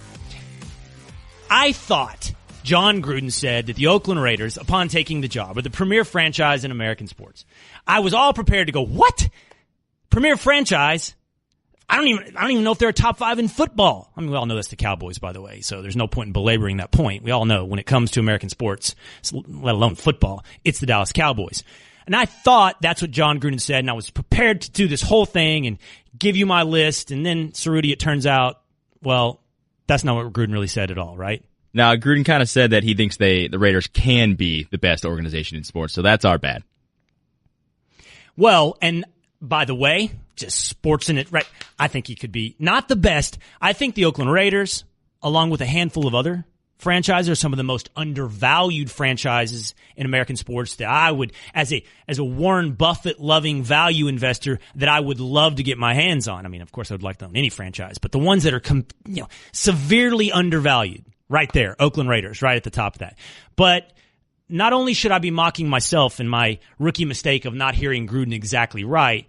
thought John Gruden said that the Oakland Raiders, upon taking the job, are the premier franchise in American sports. I was all prepared to go, what? Premier franchise? I don't even know if they're a top 5 in football. I mean, we all know that's the Cowboys, by the way, so there's no point in belaboring that point. We all know when it comes to American sports, let alone football, it's the Dallas Cowboys. And I thought that's what John Gruden said, and I was prepared to do this whole thing and give you my list, and then, Cerruti, it turns out, well, that's not what Gruden really said at all, right?
Now, Gruden kind of said that he thinks the Raiders can be the best organization in sports, so that's our bad.
Well, and by the way, just sports in it, right? I think he could be not the best. I think the Oakland Raiders, along with a handful of other franchises, are some of the most undervalued franchises in American sports that I would, as a Warren Buffett loving value investor, that I would love to get my hands on. I mean, of course, I would like to own any franchise, but the ones that are severely undervalued, right there, Oakland Raiders, right at the top of that. But not only should I be mocking myself and my rookie mistake of not hearing Gruden exactly right,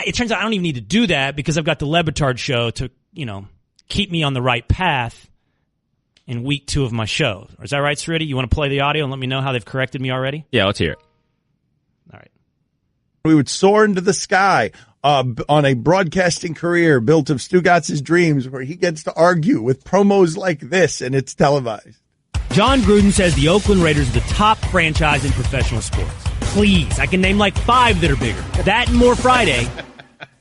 it turns out I don't even need to do that because I've got the Le Batard show to, keep me on the right path in week 2 of my show. Is that right, Cerruti? You want to play the audio and let me know how they've corrected me already?
Yeah, let's hear it.
All right.
We would soar into the sky on a broadcasting career built of Stugotz's dreams where he gets to argue with promos like this, and it's televised.
John Gruden says the Oakland Raiders are the top franchise in professional sports. Please, I can name like 5 that are bigger. That and more Friday.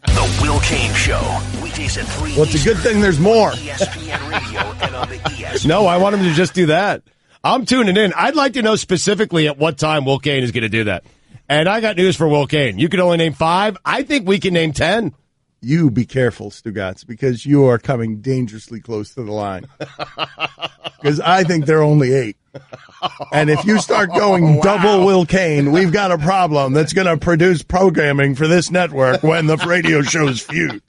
The Will Cain Show. Weekdays at 3.
Well, it's a good thing there's more.
ESPN Radio and on the ESPN.
No, I want him to just do that. I'm tuning in. I'd like to know specifically at what time Will Cain is going to do that. And I got news for Will Cain. You can only name 5. I think we can name 10.
You be careful, Stugotz, because you are coming dangerously close to the line. Because I think there are only 8. And if you start going double Will Cain, we've got a problem that's going to produce programming for this network when the radio shows feud.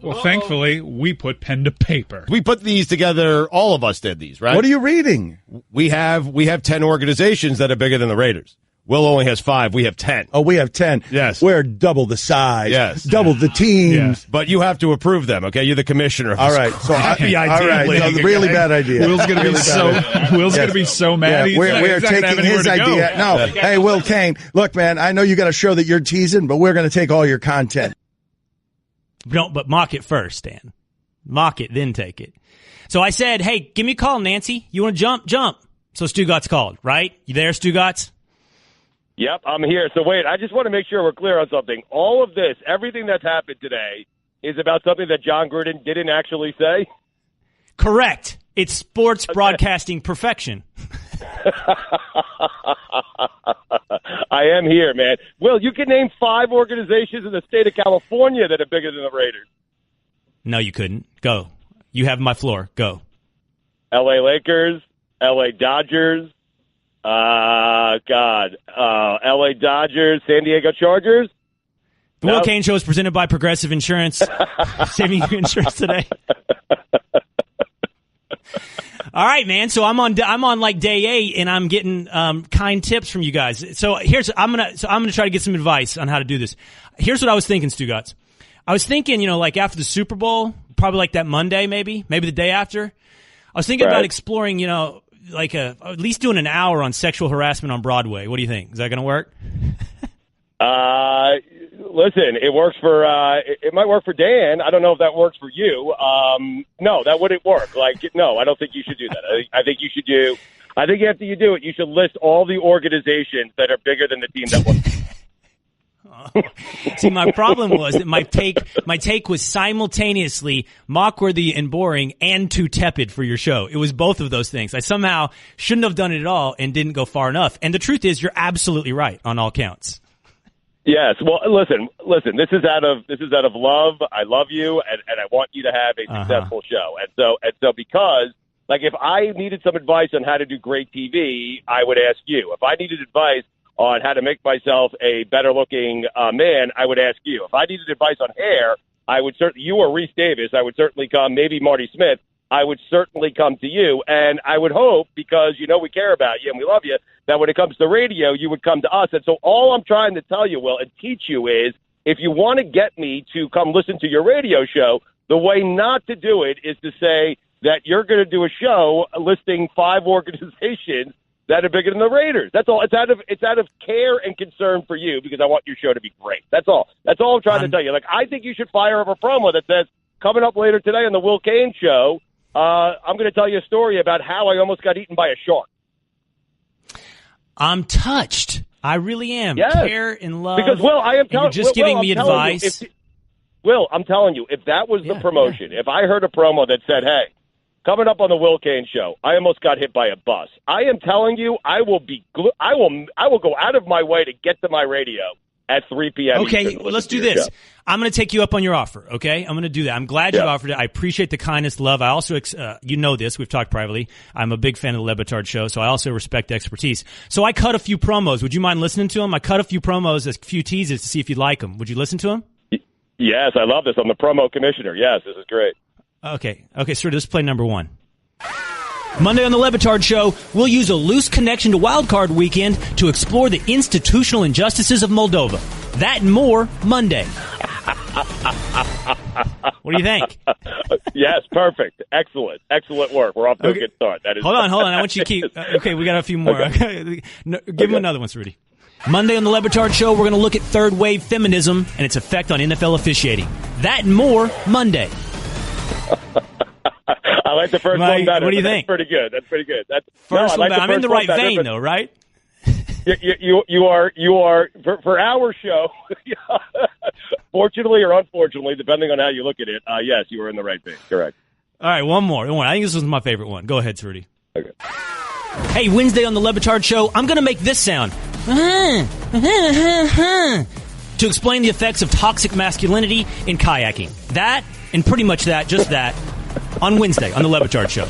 Well, thankfully, we put pen to paper.
We put these together. All of us did these, right?
What are you reading?
We have 10 organizations that are bigger than the Raiders. Will only has 5. We have 10.
Oh, we have 10.
Yes.
We're double the size.
Yes.
Double the teams.
Yes. But you have to approve them, okay? You're the commissioner of
all right. So
happy idea.
All right. No, really bad idea.
Will's going to be so mad.
Yeah, we're taking his idea. No. Hey, Will Cain. Look, man, I know you got a show that you're teasing, but we're going to take all your content.
But mock it first, Dan. Mock it, then take it. So I said, hey, give me a call, Nancy. You want to jump? Jump. So Stugotz called, right? You there, Stugotz?
Yep, I'm here. So wait, I just want to make sure we're clear on something. All of this, everything that's happened today, is about something that John Gruden didn't actually say?
Correct. It's sports broadcasting perfection.
I am here, man. Will, you can name 5 organizations in the state of California that are bigger than the Raiders.
No, you couldn't. Go. You have my floor. Go.
L.A. Lakers, L.A. Dodgers, L.A. Dodgers, San Diego Chargers.
The Will Cain Show is presented by Progressive Insurance. Saving you insurance today. All right, man. So I'm on like day 8, and I'm getting kind tips from you guys. So I'm gonna try to get some advice on how to do this. Here's what I was thinking, Stugotz. I was thinking, like after the Super Bowl, probably like that Monday, maybe the day after. I was thinking about exploring, like at least doing an hour on sexual harassment on Broadway. What do you think? Is that going to work?
Listen, it works for. It might work for Dan. I don't know if that works for you. No, that wouldn't work. No, I don't think you should do that. I think you should do. I think after you do it, you should list all the organizations that are bigger than the team that won.
See, my problem was that my take was simultaneously mock-worthy and boring and too tepid for your show. It was both of those things. I somehow shouldn't have done it at all and didn't go far enough. And the truth is, you're absolutely right on all counts.
Yes. Well, listen. This is out of love. I love you, and I want you to have a successful show. And so because, if I needed some advice on how to do great TV, I would ask you. If I needed advice on how to make myself a better-looking man, I would ask you. If I needed advice on hair, I would certainly. You or Reese Davis, I would certainly come. Maybe Marty Smith. I would certainly come to you, and I would hope, because we care about you and we love you, that when it comes to radio, you would come to us. And so all I'm trying to tell you, Will, and teach you is, if you want to get me to come listen to your radio show, the way not to do it is to say that you're going to do a show listing 5 organizations that are bigger than the Raiders. That's all. It's out of care and concern for you, because I want your show to be great. That's all. That's all I'm trying to tell you. I think you should fire up a promo that says, coming up later today on the Will Cain Show, I'm going to tell you a story about how I almost got eaten by a shark.
I'm touched. I really am.
Yes.
Care and love.
Because, Will, I am telling you.
You're just giving me advice.
Will, I'm telling you, if that was the promotion, if I heard a promo that said, hey, coming up on the Will Cain Show, I almost got hit by a bus. I am telling you, I will go out of my way to get to my radio at 3 p.m.
Okay, well, let's do this.
Show.
I'm going to take you up on your offer, okay? I'm going to do that. I'm glad you offered it. I appreciate the kindness, love. I also, you know this, we've talked privately. I'm a big fan of the Le Batard Show, so I also respect expertise. So I cut a few promos. Would you mind listening to them? I cut a few promos, a few teasers to see if you like them. Would you listen to them?
Yes, I love this. I'm the promo commissioner. Yes, this is great.
Okay, sir, let's play number 1. Monday on the Le Batard Show, we'll use a loose connection to Wildcard Weekend to explore the institutional injustices of Moldova. That and more Monday. What do you think?
Yes, perfect. Excellent work. We're off to a good start. That is.
Hold on. I want you to keep. Okay, we got a few more. Okay. Give him another one, Rudy. Monday on the Le Batard Show, we're going to look at third wave feminism and its effect on NFL officiating. That and more Monday.
I like the first one better.
What do you think?
That's pretty good.
First one better. I'm in the right vein, though, right?
You are for our show. Fortunately or unfortunately, depending on how you look at it, yes, you were in the right vein. Correct.
All right, one more. I think this was my favorite one. Go ahead, Rudy.
Okay.
Hey, Wednesday on the Le Batard Show, I'm going to make this sound. To explain the effects of toxic masculinity in kayaking. That, and pretty much that, just that, on Wednesday on the Le Batard Show.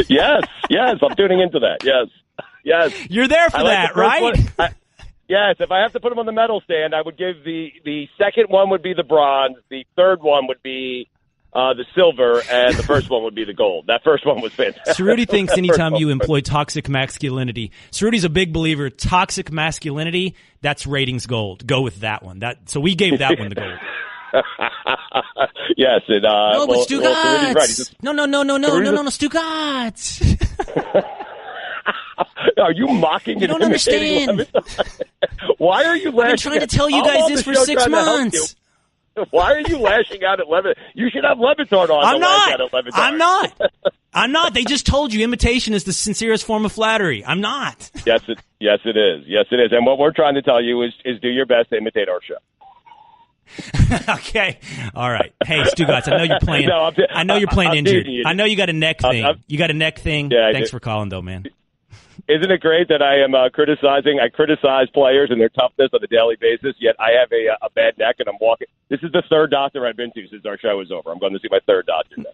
Yes, I'm tuning into that. Yes.
You're there for that, right?
Yes, if I have to put them on the medal stand, I would give the second one would be the bronze, the third one would be the silver, and the first one would be the gold. That first one was fantastic.
Cerruti thinks anytime you employ toxic masculinity, Cerruti's a big believer, toxic masculinity, that's ratings gold. Go with that one. So we gave that one the gold.
Yes, and
no, but Stugotz.
Right.
No, Stugotz.
Are you mocking?
You don't understand.
Why are you lashing?
I've been trying to tell you guys this for 6 months.
Why are you lashing out at Le? You should have Le Batard on.
I'm not. They just told you imitation is the sincerest form of flattery. I'm not.
Yes, it is. And what we're trying to tell you is do your best to imitate our show.
Okay. All right. Hey, Stugotz, I know you're playing. I know you're playing injured. I know you got a neck thing. You got a neck thing.
Yeah,
thanks for calling, though, man.
Isn't it great that I am criticizing? I criticize players and their toughness on a daily basis, yet I have a bad neck and I'm walking. This is the third doctor I've been to since our show is over. I'm going to see my third doctor now.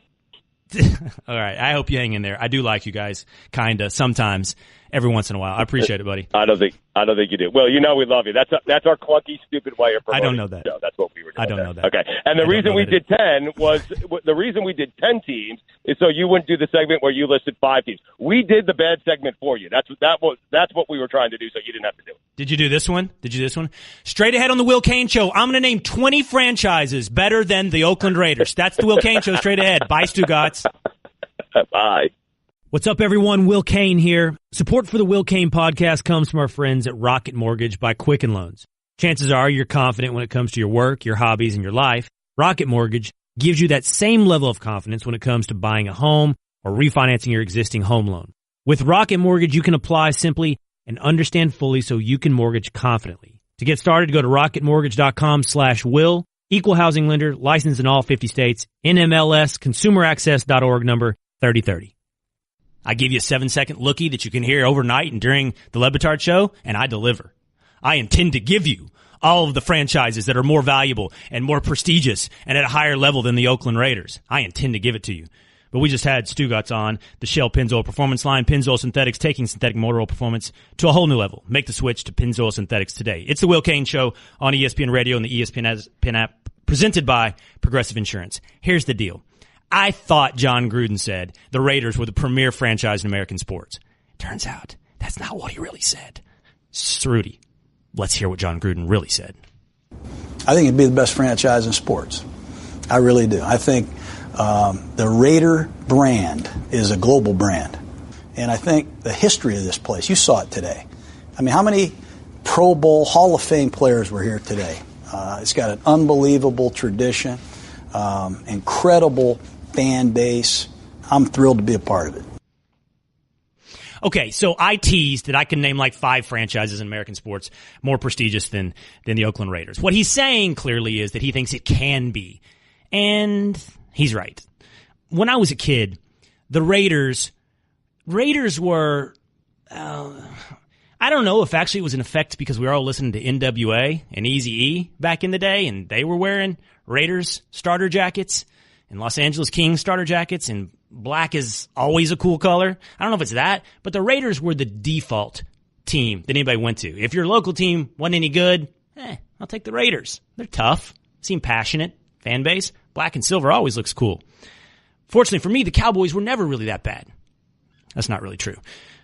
All right. I hope you hang in there. I do like you guys, kinda, sometimes, every once in a while. I appreciate it, buddy.
I don't think you do. Well, you know we love you. That's our clunky, stupid way of promoting.
I don't know that.
That's what we really were doing.
I don't know that.
Okay. And the reason we did 10 was the reason we did 10 teams is so you wouldn't do the segment where you listed 5 teams. We did the bad segment for you. That's what we were trying to do, so you didn't have to do it.
Did you do this one? Straight ahead on the Will Cain Show, I'm going to name 20 franchises better than the Oakland Raiders. That's the Will Cain Show straight ahead. Bye, Stugotz.
Bye.
What's up, everyone? Will Cain here. Support for the Will Cain podcast comes from our friends at Rocket Mortgage by Quicken Loans. Chances are you're confident when it comes to your work, your hobbies, and your life. Rocket Mortgage gives you that same level of confidence when it comes to buying a home or refinancing your existing home loan. With Rocket Mortgage, you can apply simply and understand fully so you can mortgage confidently. To get started, go to rocketmortgage.com/will. Equal housing lender, licensed in all 50 states. NMLS, consumeraccess.org number 3030. I give you a 7-second lookie that you can hear overnight and during the Le Batard Show, and I deliver. I intend to give you all of the franchises that are more valuable and more prestigious and at a higher level than the Oakland Raiders. I intend to give it to you. But we just had Stugotz on the Shell Pennzoil Performance line. Pennzoil Synthetics, taking synthetic motor oil performance to a whole new level. Make the switch to Pennzoil Synthetics today. It's the Will Cain Show on ESPN Radio and the ESPN app, presented by Progressive Insurance. Here's the deal. I thought John Gruden said the Raiders were the premier franchise in American sports. Turns out that's not what he really said. Rudy, let's hear what John Gruden really said.
I think it'd be the best franchise in sports. I really do. I think the Raider brand is a global brand. And I think the history of this place, you saw it today. I mean, how many Pro Bowl Hall of Fame players were here today? It's got an unbelievable tradition, incredible fan base. I'm thrilled to be a part of it.
Okay, so I teased that I can name like 5 franchises in American sports more prestigious than the Oakland Raiders. What he's saying clearly is that he thinks it can be. And he's right. When I was a kid, the Raiders were, I don't know if actually it was an effect because we were all listening to NWA and Eazy-E back in the day, and they were wearing Raiders starter jackets and Los Angeles Kings starter jackets, and black is always a cool color. I don't know if it's that, but the Raiders were the default team that anybody went to. If your local team wasn't any good, I'll take the Raiders. They're tough, seem passionate, fan base. Black and silver always looks cool. Fortunately for me, the Cowboys were never really that bad. That's not really true.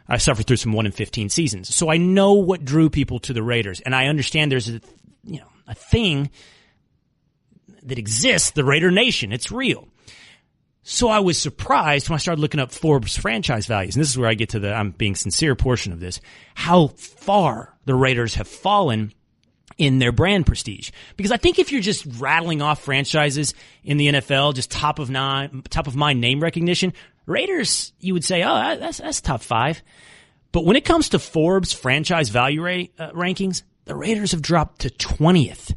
I suffered through some 1-in-15 seasons, so I know what drew people to the Raiders, and I understand there's a thing that exists, the Raider Nation. It's real. So I was surprised when I started looking up Forbes franchise values, and this is where I get to the I'm being sincere portion of this, how far the Raiders have fallen in their brand prestige. Because I think if you're just rattling off franchises in the NFL, just top of mind name recognition, Raiders, you would say, oh, that's top 5. But when it comes to Forbes franchise value rankings, the Raiders have dropped to 20th.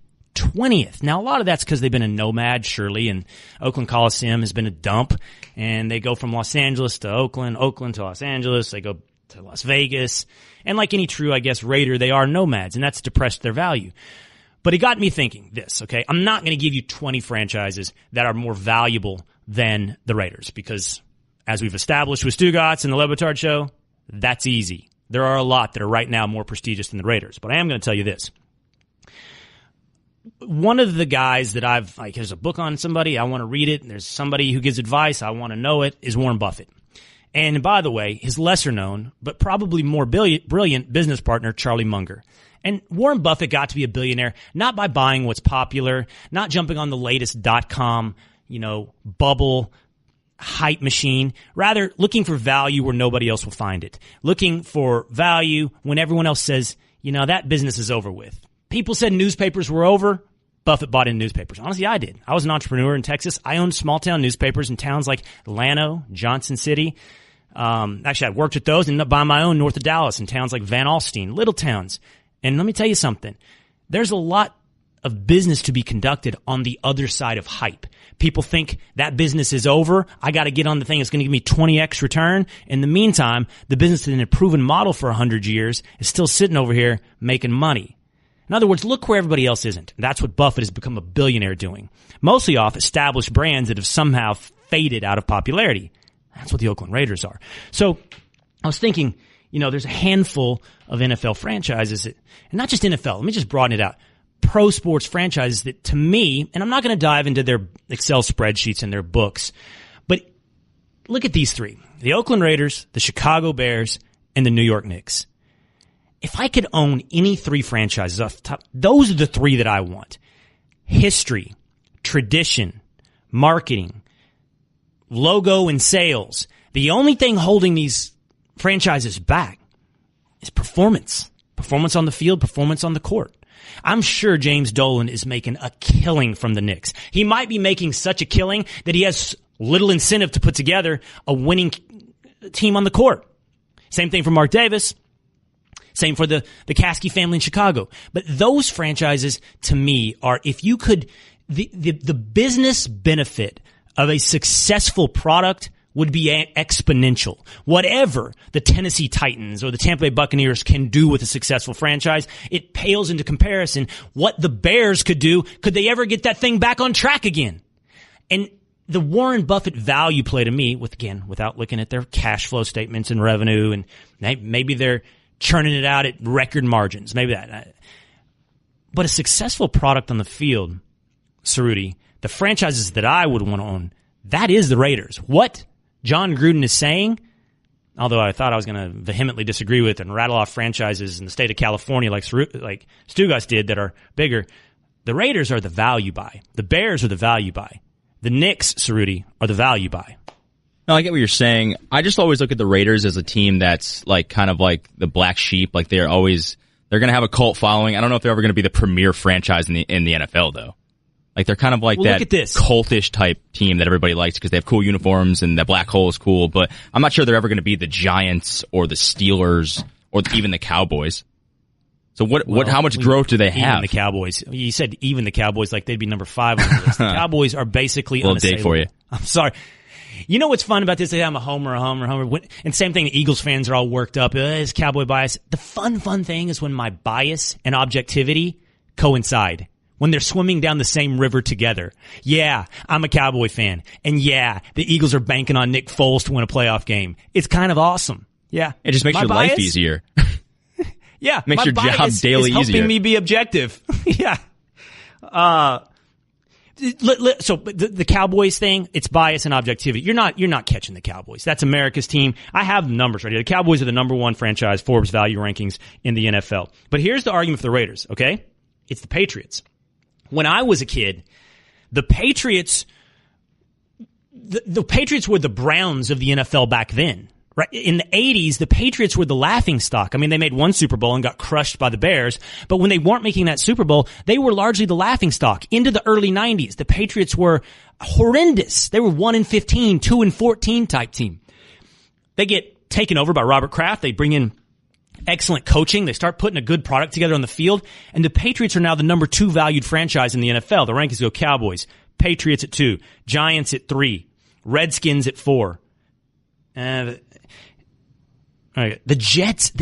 Now, a lot of that's because they've been a nomad, surely, and Oakland Coliseum has been a dump, and they go from Los Angeles to Oakland to Los Angeles, they go to Las Vegas, and like any true, I guess, Raider, they are nomads, and that's depressed their value. But it got me thinking this, okay? I'm not going to give you 20 franchises that are more valuable than the Raiders, because as we've established with Stugotz and the Le Batard Show, that's easy. There are a lot that are right now more prestigious than the Raiders, but I am going to tell you this. One of the guys that there's a book on somebody, I want to read it, and there's somebody who gives advice, I want to know it, is Warren Buffett. And by the way, his lesser known, but probably more brilliant business partner, Charlie Munger. And Warren Buffett got to be a billionaire not by buying what's popular, not jumping on the latest .com, bubble hype machine, rather looking for value where nobody else will find it. Looking for value when everyone else says, that business is over with. People said newspapers were over. Buffett bought in newspapers. Honestly, I did. I was an entrepreneur in Texas. I owned small-town newspapers in towns like Llano, Johnson City. Actually, I worked at those and ended up buying my own north of Dallas in towns like Van Alstyne, little towns. And let me tell you something. There's a lot of business to be conducted on the other side of hype. People think that business is over. I got to get on the thing that's going to give me 20x return. In the meantime, the business that had a proven model for 100 years is still sitting over here making money. In other words, look where everybody else isn't. That's what Buffett has become a billionaire doing. Mostly off established brands that have somehow faded out of popularity. That's what the Oakland Raiders are. So I was thinking, there's a handful of NFL franchises, and not just NFL. Let me just broaden it out. pro sports franchises that, to me, and I'm not going to dive into their Excel spreadsheets and their books, but look at these three: the Oakland Raiders, the Chicago Bears, and the New York Knicks. If I could own any three franchises off the top, those are the three that I want. History, tradition, marketing, logo, and sales. The only thing holding these franchises back is performance. Performance on the field, performance on the court. I'm sure James Dolan is making a killing from the Knicks. He might be making such a killing that he has little incentive to put together a winning team on the court. Same thing for Mark Davis. Same for the Caskey family in Chicago. But those franchises, to me, are, if you could, the business benefit of a successful product would be exponential. Whatever the Tennessee Titans or the Tampa Bay Buccaneers can do with a successful franchise, it pales into comparison what the Bears could do. Could they ever get that thing back on track again? And the Warren Buffett value play to me, without looking at their cash flow statements and revenue, and maybe they're churning it out at record margins, maybe that. But a successful product on the field, Cerruti, the franchises that I would want to own, that is the Raiders. What John Gruden is saying, although I thought I was going to vehemently disagree with and rattle off franchises in the state of California like Stugotz did that are bigger, the Raiders are the value buy. The Bears are the value buy. The Knicks, Cerruti, are the value buy.
No, I get what you're saying. I just always look at the Raiders as a team that's kind of like the black sheep. Like they're going to have a cult following. I don't know if they're ever going to be the premier franchise in the NFL though. Like they're kind of like that cultish type team that everybody likes because they have cool uniforms and the black hole is cool. But I'm not sure they're ever going to be the Giants or the Steelers or even the Cowboys. So how much growth do they have?
Even the Cowboys. You said even the Cowboys, like they'd be number 5 on the list. The Cowboys are basically
unassailable. A little dig for you.
I'm sorry. You know what's fun about this? I'm a homer. And same thing, the Eagles fans are all worked up. It's Cowboy bias. The fun thing is when my bias and objectivity coincide. When they're swimming down the same river together. Yeah, I'm a Cowboy fan. And yeah, the Eagles are banking on Nick Foles to win a playoff game. It's kind of awesome. Yeah.
It just makes your life easier.
Yeah.
Makes your job daily
easier.
Helping
me be objective. Yeah. So the Cowboys thing, it's bias and objectivity. You're not catching the Cowboys. That's America's team. I have the numbers right here. The Cowboys are the number 1 franchise, Forbes value rankings in the NFL. But here's the argument for the Raiders, okay? It's the Patriots. When I was a kid, the Patriots were the Browns of the NFL back then. Right? In the 80s, the Patriots were the laughing stock. I mean, they made one Super Bowl and got crushed by the Bears. But when they weren't making that Super Bowl, they were largely the laughing stock. Into the early 90s, the Patriots were horrendous. They were 1-15, 2-14 type team. They get taken over by Robert Kraft. They bring in excellent coaching. They start putting a good product together on the field. And the Patriots are now the number 2 valued franchise in the NFL. The rankings go Cowboys, Patriots at 2, Giants at 3, Redskins at 4. The Jets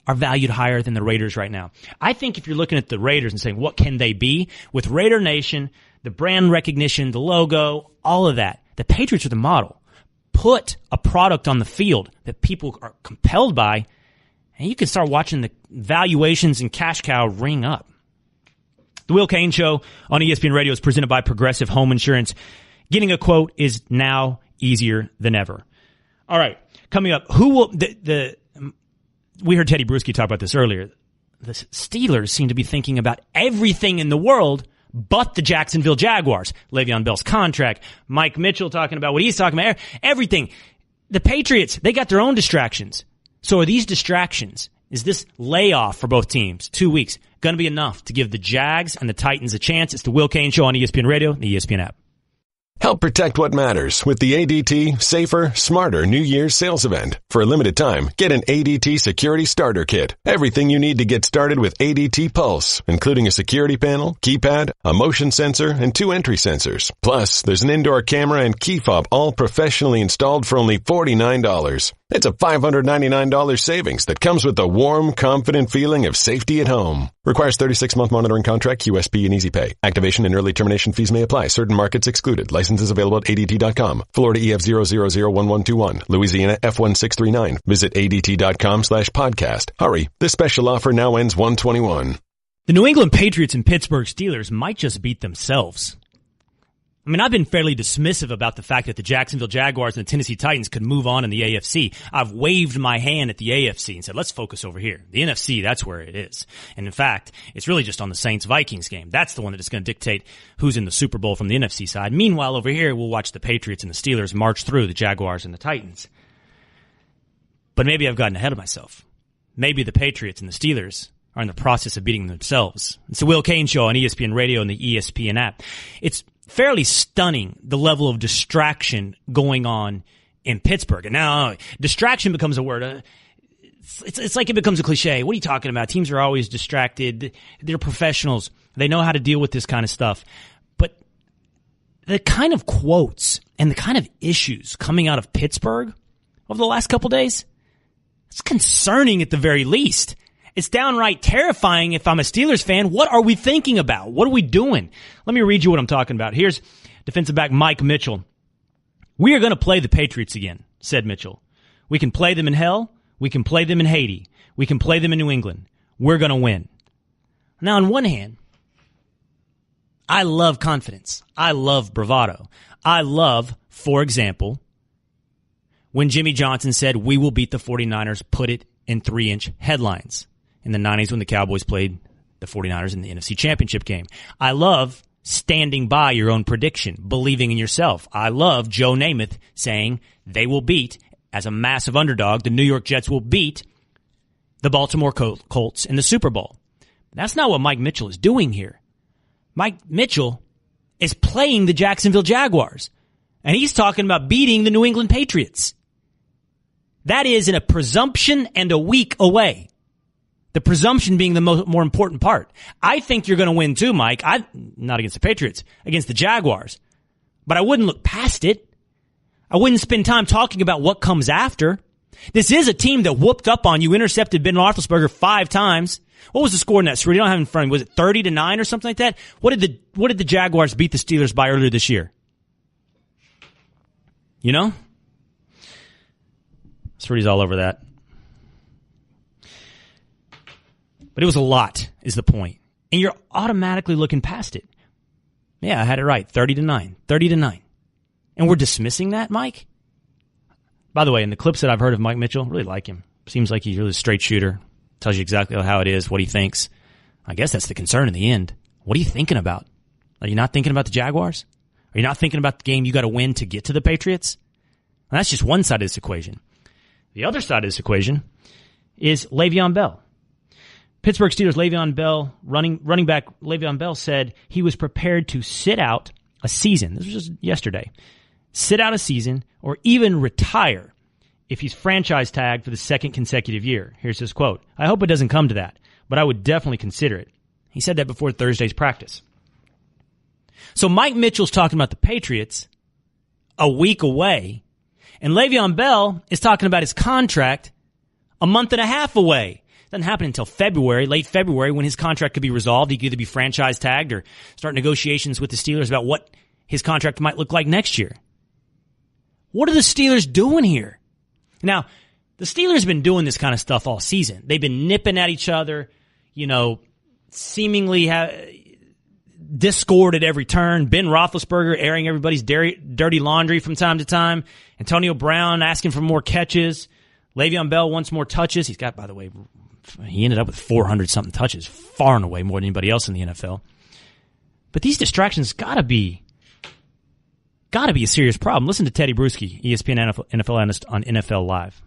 are valued higher than the Raiders right now. I think if you're looking at the Raiders and saying, what can they be? With Raider Nation, the brand recognition, the logo, all of that, the Patriots are the model. Put a product on the field that people are compelled by, and you can start watching the valuations and cash cow ring up. The Will Cain Show on ESPN Radio is presented by Progressive Home Insurance. Getting a quote is now easier than ever. All right, coming up, who will we heard Tedy Bruschi talk about this earlier. The Steelers seem to be thinking about everything in the world but the Jacksonville Jaguars. Le'Veon Bell's contract, Mike Mitchell talking about what he's talking about, everything. The Patriots, they got their own distractions. So are these distractions, is this layoff for both teams, 2 weeks, going to be enough to give the Jags and the Titans a chance? It's the Will Cain Show on ESPN Radio, the ESPN app.
Help protect what matters with the ADT Safer, Smarter New Year's sales event. For a limited time, get an ADT Security Starter Kit. Everything you need to get started with ADT Pulse, including a security panel, keypad, a motion sensor, and 2 entry sensors. Plus, there's an indoor camera and key fob all professionally installed for only $49. It's a $599 savings that comes with the warm, confident feeling of safety at home. Requires 36-month monitoring contract, QSP, and Easy Pay. Activation and early termination fees may apply. Certain markets excluded. Licenses available at ADT.com. Florida EF 0001121. Louisiana F1639. Visit ADT.com/podcast. Hurry. This special offer now ends 1/21.
The New England Patriots and Pittsburgh Steelers might just beat themselves. I mean, I've been fairly dismissive about the fact that the Jacksonville Jaguars and the Tennessee Titans could move on in the AFC. I've waved my hand at the AFC and said, let's focus over here. The NFC, that's where it is. And in fact, it's really just on the Saints-Vikings game. That's the one that is going to dictate who's in the Super Bowl from the NFC side. Meanwhile, over here, we'll watch the Patriots and the Steelers march through the Jaguars and the Titans. But maybe I've gotten ahead of myself. Maybe the Patriots and the Steelers are in the process of beating themselves. It's the Will Cain Show on ESPN Radio and the ESPN app. It's fairly stunning, the level of distraction going on in Pittsburgh. And now distraction becomes a word. It's like it becomes a cliche. What are you talking about? Teams are always distracted. They're professionals. They know how to deal with this kind of stuff. But the kind of quotes and the kind of issues coming out of Pittsburgh over the last couple days, it's concerning at the very least. It's downright terrifying if I'm a Steelers fan. What are we thinking about? What are we doing? Let me read you what I'm talking about. Here's defensive back Mike Mitchell. We are going to play the Patriots again, said Mitchell. We can play them in hell. We can play them in Haiti. We can play them in New England. We're going to win. Now, on one hand, I love confidence. I love bravado. I love, for example, when Jimmy Johnson said, we will beat the 49ers, put it in 3-inch headlines. In the 90s when the Cowboys played the 49ers in the NFC Championship game. I love standing by your own prediction, believing in yourself. I love Joe Namath saying they will beat, as a massive underdog, the New York Jets will beat the Baltimore Colts in the Super Bowl. That's not what Mike Mitchell is doing here. Mike Mitchell is playing the Jacksonville Jaguars, and he's talking about beating the New England Patriots. That is in a presumption and a week away. The presumption being the more important part. I think you're going to win too, Mike. Not against the Patriots, against the Jaguars. But I wouldn't look past it. I wouldn't spend time talking about what comes after. This is a team that whooped up on you, intercepted Ben Roethlisberger 5 times. What was the score in that? You don't have it in front of you. Was it 30-9 or something like that? What did the Jaguars beat the Steelers by earlier this year? You know? Srudy's all over that. But it was a lot, is the point. And you're automatically looking past it. Yeah, I had it right. 30-9. 30-9. And we're dismissing that, Mike? By the way, in the clips that I've heard of Mike Mitchell, really like him. Seems like he's really a straight shooter. Tells you exactly how it is, what he thinks. I guess that's the concern in the end. What are you thinking about? Are you not thinking about the Jaguars? Are you not thinking about the game you got to win to get to the Patriots? And that's just one side of this equation. The other side of this equation is Le'Veon Bell. Pittsburgh Steelers Le'Veon Bell, running back Le'Veon Bell said he was prepared to sit out a season. This was just yesterday. Sit out a season or even retire if he's franchise tagged for the second consecutive year. Here's his quote. I hope it doesn't come to that, but I would definitely consider it. He said that before Thursday's practice. So Mike Mitchell's talking about the Patriots a week away, and Le'Veon Bell is talking about his contract a month and a half away. Doesn't happen until February, late February, when his contract could be resolved. He could either be franchise tagged or start negotiations with the Steelers about what his contract might look like next year. What are the Steelers doing here? Now, the Steelers have been doing this kind of stuff all season. They've been nipping at each other, seemingly discord at every turn. Ben Roethlisberger airing everybody's dirty laundry from time to time. Antonio Brown asking for more catches. Le'Veon Bell wants more touches. He's got, by the way, he ended up with 400-something touches, far and away more than anybody else in the NFL. But these distractions gotta be a serious problem. Listen to Tedy, Bruschi, ESPN NFL analyst on NFL Live.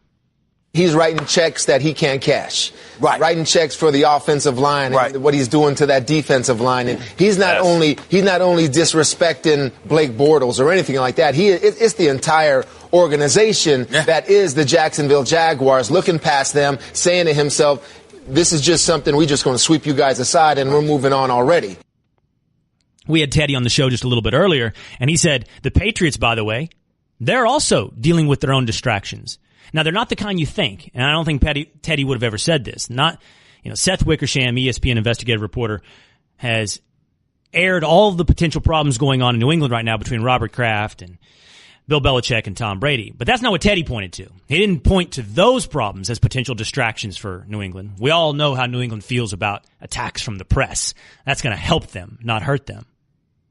He's writing checks that he can't cash.
Right.
Writing checks for the offensive line and
right.
what he's doing to that defensive line. And he's not only disrespecting Blake Bortles or anything like that. It's the entire organization that is the Jacksonville Jaguars, looking past them, saying to himself, this is just something we're just going to sweep you guys aside and we're moving on already.
We had Tedy on the show just a little bit earlier, and he said the Patriots, by the way, they're also dealing with their own distractions. Now, they're not the kind you think, and I don't think Tedy would have ever said this. Seth Wickersham, ESPN investigative reporter, has aired all of the potential problems going on in New England right now between Robert Kraft and Bill Belichick and Tom Brady. But that's not what Tedy pointed to. He didn't point to those problems as potential distractions for New England. We all know how New England feels about attacks from the press. That's going to help them, not hurt them.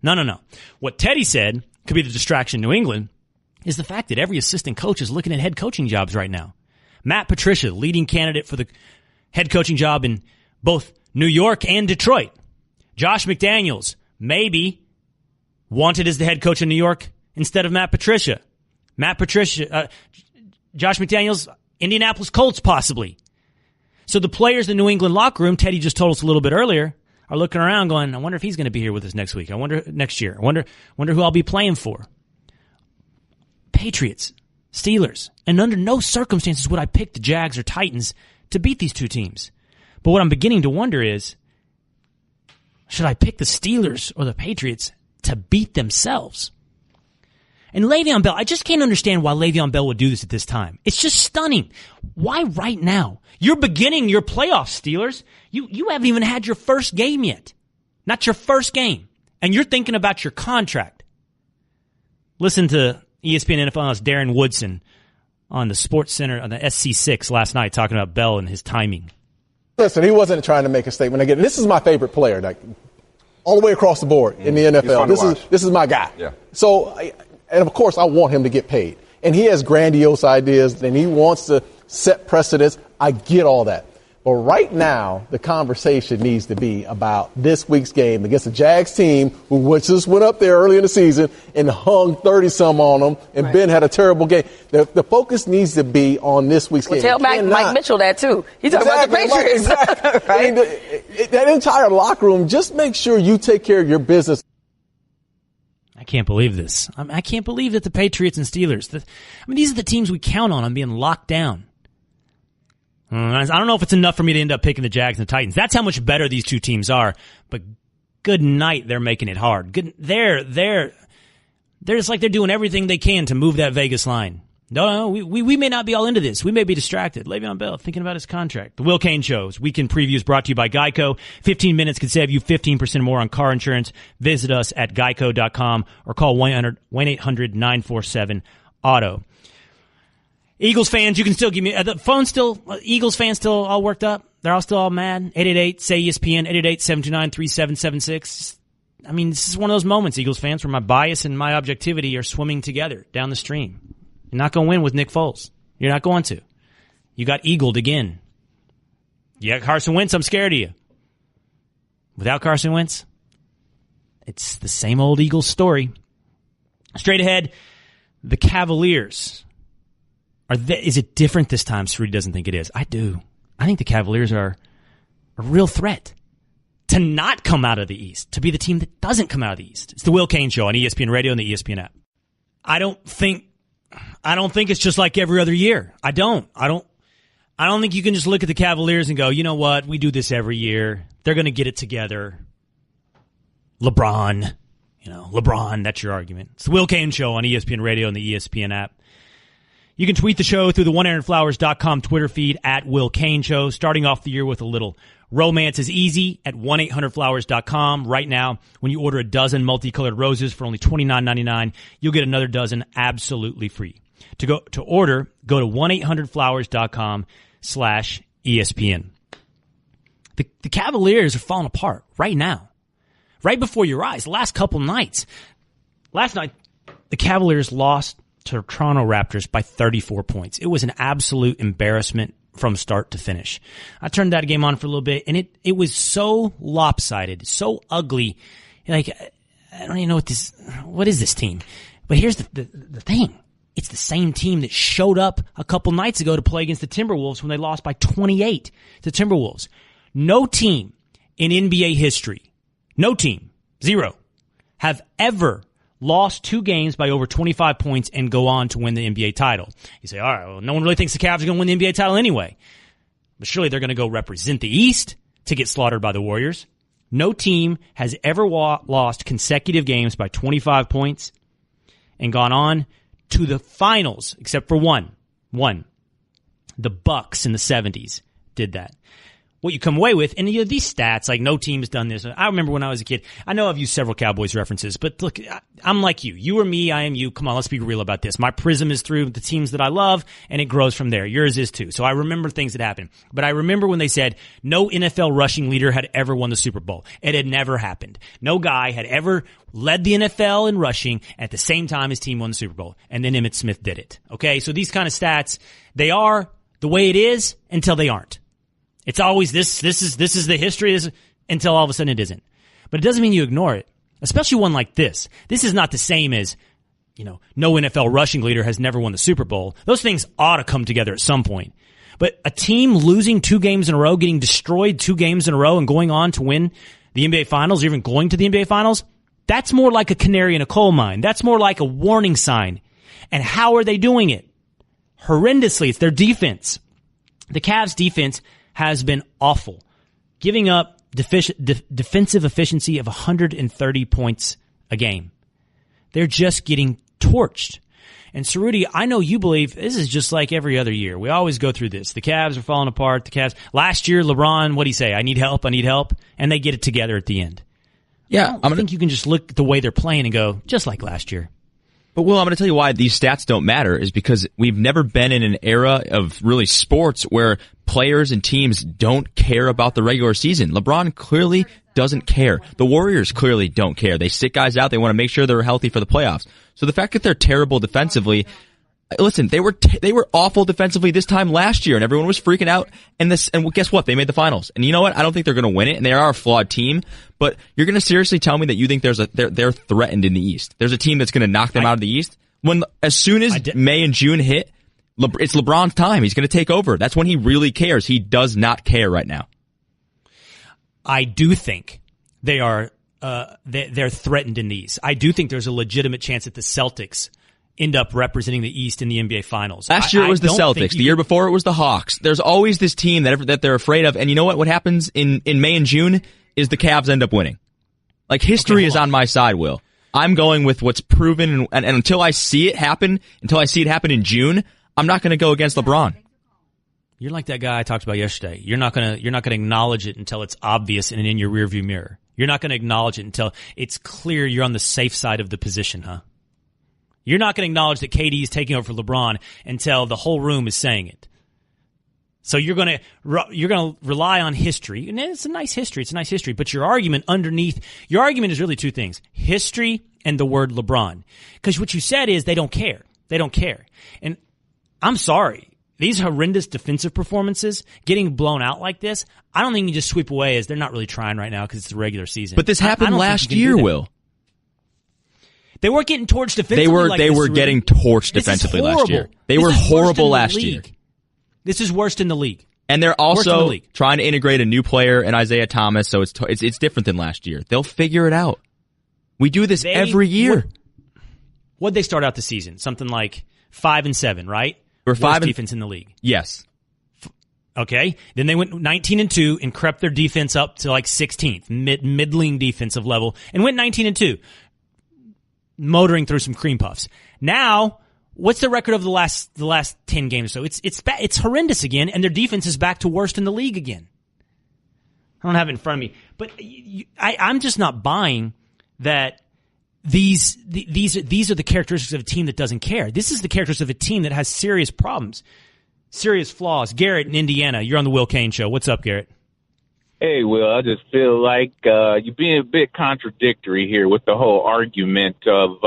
No. What Tedy said could be the distraction in New England is the fact that every assistant coach is looking at head coaching jobs right now. Matt Patricia, leading candidate for the head coaching job in both New York and Detroit. Josh McDaniels, maybe wanted as the head coach in New York instead of Matt Patricia. Josh McDaniels, Indianapolis Colts possibly. So the players in the New England locker room, Tedy just told us a little bit earlier, are looking around going, I wonder if he's going to be here with us next week. I wonder next year. I wonder who I'll be playing for. Patriots, Steelers, and under no circumstances would I pick the Jags or Titans to beat these two teams. But what I'm beginning to wonder is, should I pick the Steelers or the Patriots to beat themselves? And Le'Veon Bell, I just can't understand why Le'Veon Bell would do this at this time. It's just stunning. Why right now? You're beginning your playoffs, Steelers. You haven't even had your first game yet. Not your first game. And you're thinking about your contract. Listen to ESPN NFL analyst Darren Woodson on the Sports Center on the SC6 last night talking about Bell and his timing.
Listen, he wasn't trying to make a statement. Again, this is my favorite player, like all the way across the board in the NFL. This is my guy. Yeah. So, and of course, I want him to get paid. And he has grandiose ideas, and he wants to set precedents. I get all that. But right now, the conversation needs to be about this week's game against the Jags team, which just went up there early in the season and hung 30-some on them, and Ben had a terrible game. The focus needs to be on this week's game.
Tell Mike Mitchell that, too. He's talking about the Patriots.
Exactly.
Right?
I mean, that entire locker room, just make sure you take care of your business.
I can't believe this. I can't believe that the Patriots and Steelers, these are the teams we count on being locked down. I don't know if it's enough for me to end up picking the Jags and the Titans. That's how much better these two teams are. But good night, they're making it hard. They're just like they're doing everything they can to move that Vegas line. No, we may not be all into this. We may be distracted. Le'Veon Bell thinking about his contract. The Will Cain Show's weekend preview is brought to you by Geico. 15 minutes could save you 15% more on car insurance. Visit us at geico.com or call 1-800-947-AUTO. Eagles fans, you can still give me the phone. Still, Eagles fans still all worked up. They're all still all mad. 888-SAY-ESPN. 888-729-3776. I mean, this is one of those moments, Eagles fans, where my bias and my objectivity are swimming together down the stream. You're not going to win with Nick Foles. You're not going to. You got eagled again. You got Carson Wentz. I'm scared of you. Without Carson Wentz, it's the same old Eagles story. Straight ahead, the Cavaliers. Is it different this time? Cerruti doesn't think it is. I do. I think the Cavaliers are a real threat to not come out of the East, to be the team that doesn't come out of the East. It's the Will Cain Show on ESPN Radio and the ESPN app. I don't think it's just like every other year. I don't think you can just look at the Cavaliers and go, you know what? We do this every year. They're going to get it together. LeBron, that's your argument. It's the Will Cain Show on ESPN Radio and the ESPN app. You can tweet the show through the 1-800-Flowers.com Twitter feed at Will Cain Show. Starting off the year with a little romance is easy at 1-800-Flowers.com. Right now, when you order a dozen multicolored roses for only $29.99, you'll get another dozen absolutely free. To order, go to 1-800-Flowers.com/ESPN. The Cavaliers are falling apart right now, right before your eyes. The last couple nights. Last night, the Cavaliers lost to Toronto Raptors by 34 points. It was an absolute embarrassment from start to finish. I turned that game on for a little bit, and it was so lopsided, so ugly. Like, I don't even know what is this team? But here's the thing. It's the same team that showed up a couple nights ago to play against the Timberwolves when they lost by 28 to the Timberwolves. No team in NBA history, no team, zero, have ever lost 2 games by over 25 points and go on to win the NBA title. You say, all right, well, no one really thinks the Cavs are going to win the NBA title anyway. But surely they're going to go represent the East to get slaughtered by the Warriors. No team has ever lost consecutive games by 25 points and gone on to the finals, except for one. The Bucks in the 70s did that. what you come away with. And these stats, like no team has done this. I remember when I was a kid, I know I've used several Cowboys references, but look, I'm like you. You are me, I am you. Come on, let's be real about this. My prism is through the teams that I love, and it grows from there. Yours is too. So I remember things that happened. But I remember when they said no NFL rushing leader had ever won the Super Bowl. It had never happened. No guy had ever led the NFL in rushing at the same time his team won the Super Bowl. And then Emmitt Smith did it. Okay, so these kind of stats, they are the way it is until they aren't. It's always this is the history until all of a sudden it isn't. But it doesn't mean you ignore it, especially one like this. This is not the same as, no NFL rushing leader has never won the Super Bowl. Those things ought to come together at some point. But a team losing 2 games in a row, getting destroyed 2 games in a row and going on to win the NBA Finals, or even going to the NBA Finals, that's more like a canary in a coal mine. That's more like a warning sign. And how are they doing it? Horrendously. It's their defense. The Cavs defense has been awful, giving up defensive efficiency of 130 points a game. They're just getting torched. And Cerruti, I know you believe this is just like every other year. We always go through this. The Cavs are falling apart. Last year, LeBron, what did he say? I need help. And they get it together at the end.
Yeah.
I think you can just look at the way they're playing and go, just like last year.
But, Will, I'm going to tell you why these stats don't matter is because we've never been in an era of really sports where players and teams don't care about the regular season. LeBron clearly doesn't care. The Warriors clearly don't care. They sit guys out. They want to make sure they're healthy for the playoffs. So the fact that they're terrible defensively, listen, they were awful defensively this time last year, and everyone was freaking out. And guess what? They made the finals. And you know what? I don't think they're going to win it, and they are a flawed team. But you're going to seriously tell me that you think they're threatened in the East? There's a team that's going to knock them out of the East? As soon as May and June hit, it's LeBron's time. He's going to take over. That's when he really cares. He does not care right now.
I do think they are they're threatened in the East. I do think there's a legitimate chance that the Celtics end up representing the East in the NBA Finals.
Last year it was the Celtics. The year before it was the Hawks. There's always this team that they're afraid of. And you know what? What happens in May and June is the Cavs end up winning. Like, history is on my side, Will. I'm going with what's proven, and until I see it happen in June, I'm not going to go against LeBron.
You're like that guy I talked about yesterday. You're not going to acknowledge it until it's obvious and in your rearview mirror. You're not going to acknowledge it until it's clear you're on the safe side of the position, huh? You're not going to acknowledge that KD is taking over for LeBron until the whole room is saying it. So you're going to rely on history, and it's a nice history. But your argument is really 2 things: history and the word LeBron. Because what you said is they don't care. And I'm sorry, these horrendous defensive performances, getting blown out like this, I don't think you just sweep away as they're not really trying right now because it's the regular season.
But this happened last year, Will.
They weren't getting torched defensively.
They were getting torched defensively last year. They were horrible last year.
This is worst in the league.
And they're also trying to integrate a new player in Isaiah Thomas, so it's different than last year. They'll figure it out. We do this every year.
What'd they start out the season? Something like 5-7, right?
We're
worst defense in the league.
Yes.
Okay. Then they went 19-2 and crept their defense up to like 16th, middling defensive level, and went 19-2, motoring through some cream puffs. Now, what's the record of the last 10 games or so? It's horrendous again, and their defense is back to worst in the league again. I don't have it in front of me, but I'm just not buying that these are the characteristics of a team that doesn't care. This is the characteristics of a team that has serious problems, serious flaws. Garrett in Indiana, you're on the Will Cain Show. What's up, Garrett?
Hey, Will, I just feel like you're being a bit contradictory here with the whole argument of,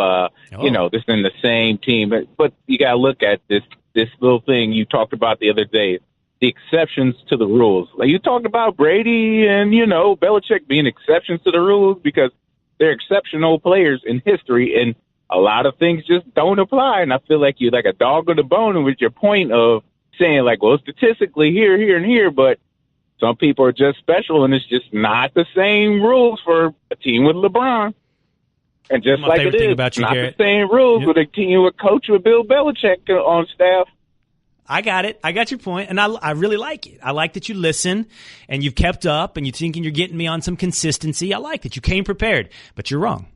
this in the same team. But you got to look at this little thing you talked about the other day, the exceptions to the rules. Like, you talked about Brady and, Belichick being exceptions to the rules because they're exceptional players in history, and a lot of things just don't apply. And I feel like you're like a dog on the bone with your point of saying, like, well, statistically here, and here, but some people are just special, and it's just not the same rules for a team with LeBron. And just like it is, not Garrett. The same rules with a team with coach with Bill Belichick on staff.
I got it. I got your point, and I really like it. I like that you listen, and you've kept up, and you're thinking you're getting me on some consistency. I like that you came prepared, but you're wrong.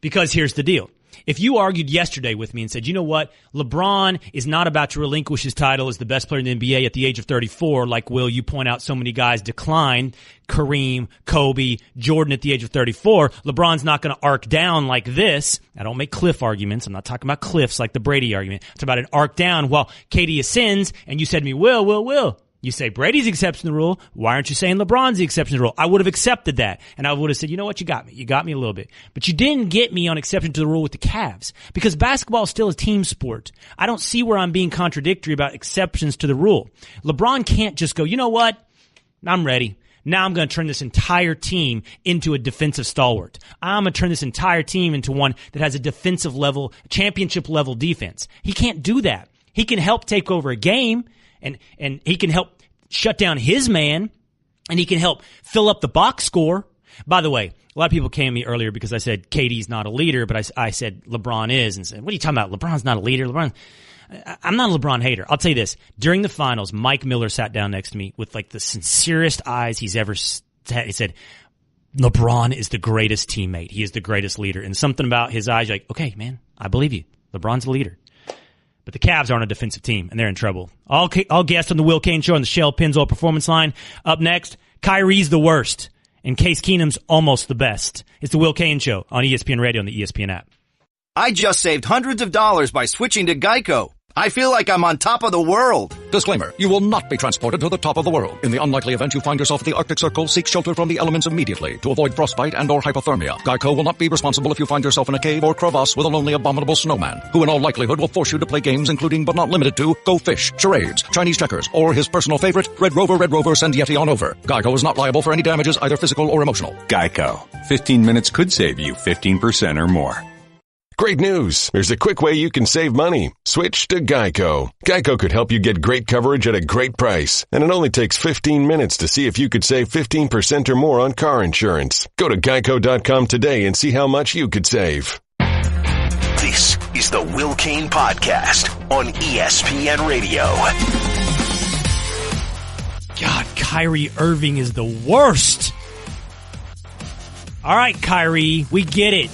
Because here's the deal. If you argued yesterday with me and said, you know what, LeBron is not about to relinquish his title as the best player in the NBA at the age of 34, like Will, you point out so many guys declined, Kareem, Kobe, Jordan at the age of 34, LeBron's not going to arc down like this. I don't make cliff arguments. I'm not talking about cliffs like the Brady argument. It's about an arc down while KD ascends, and you said to me, Will. You say Brady's the exception to the rule. Why aren't you saying LeBron's the exception to the rule? I would have accepted that. And I would have said, you know what? You got me. You got me a little bit. But you didn't get me on exception to the rule with the Cavs. Because basketball is still a team sport. I don't see where I'm being contradictory about exceptions to the rule. LeBron can't just go, you know what? I'm ready. Now I'm going to turn this entire team into a defensive stalwart. I'm going to turn this entire team into one that has a defensive level, championship level defense. He can't do that. He can help take over a game. And he can help shut down his man, and he can help fill up the box score. By the way, a lot of people came to me earlier because I said KD's not a leader, but I said LeBron is, and said, what are you talking about? LeBron's not a leader. I'm not a LeBron hater. I'll tell you this. During the finals, Mike Miller sat down next to me with like the sincerest eyes he's ever had. He said, LeBron is the greatest teammate. He is the greatest leader. And something about his eyes, you're like, okay, man, I believe you. LeBron's a leader. But the Cavs aren't a defensive team, and they're in trouble. All guests on the Will Cain Show on the Shell Pennzoil Performance Line. Up next, Kyrie's the worst, and Case Keenum's almost the best. It's the Will Cain Show on ESPN Radio and the ESPN app.
I just saved hundreds of dollars by switching to Geico. I feel like I'm on top of the world.
Disclaimer, you will not be transported to the top of the world. In the unlikely event you find yourself at the Arctic Circle, seek shelter from the elements immediately to avoid frostbite and or hypothermia. Geico will not be responsible if you find yourself in a cave or crevasse with a lonely abominable snowman, who in all likelihood will force you to play games including but not limited to Go Fish, charades, Chinese checkers, or his personal favorite, Red Rover, send Yeti on over. Geico is not liable for any damages, either physical or emotional.
Geico. 15 minutes could save you 15% or more.
Great news. There's a quick way you can save money. Switch to Geico. Geico could help you get great coverage at a great price. And it only takes 15 minutes to see if you could save 15% or more on car insurance. Go to geico.com today and see how much you could save.
This is the Will Cain Podcast on ESPN Radio.
God, Kyrie Irving is the worst. All right, Kyrie, we get it.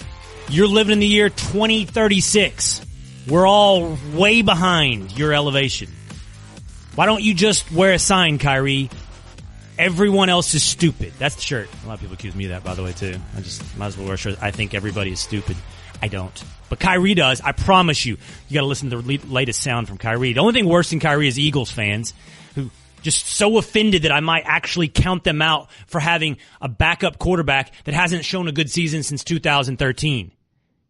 You're living in the year 2036. We're all way behind your elevation. Why don't you just wear a sign, Kyrie? Everyone else is stupid. That's the shirt. A lot of people accuse me of that, by the way, too. I just might as well wear a shirt. I think everybody is stupid. I don't. But Kyrie does. I promise you. You got to listen to the latest sound from Kyrie. The only thing worse than Kyrie is Eagles fans who just so offended that I might actually count them out for having a backup quarterback that hasn't shown a good season since 2013.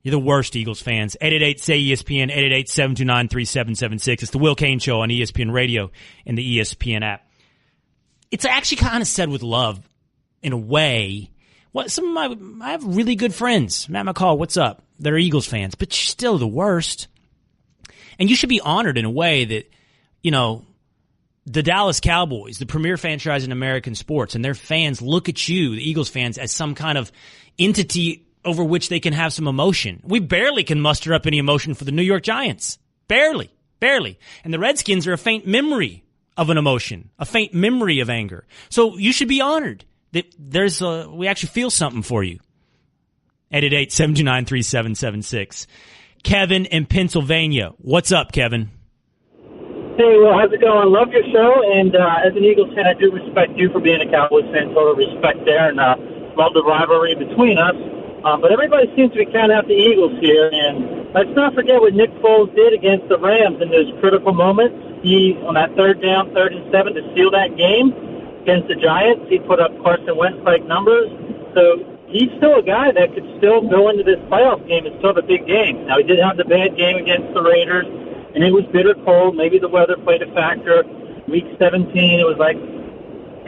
You're the worst, Eagles fans. 888-SAY-ESPN, 888-729-3776. It's the Will Cain Show on ESPN Radio and the ESPN app. It's actually kind of said with love, in a way. I have really good friends. Matt McCall, what's up? They're Eagles fans, but you're still the worst. And you should be honored in a way that, you know, the Dallas Cowboys, the premier franchise in American sports, and their fans look at you, the Eagles fans, as some kind of entity over which they can have some emotion. We barely can muster up any emotion for the New York Giants. Barely. And the Redskins are a faint memory of an emotion, a faint memory of anger. So you should be honored that we actually feel something for you. 888-729-3776. Kevin in Pennsylvania. What's up, Kevin?
Hey, well, how's it going? Love your show, and as an Eagles fan, I do respect you for being a Cowboys fan. Total respect there, and love the rivalry between us. But everybody seems to be counting out the Eagles here, and let's not forget what Nick Foles did against the Rams in those critical moments. He, on that 3rd and 7 to seal that game against the Giants, he put up Carson Wentz-like numbers. So he's still a guy that could still go into this playoff game and still have a big game. Now, he did have the bad game against the Raiders, and it was bitter cold. Maybe the weather played a factor. Week 17, it was like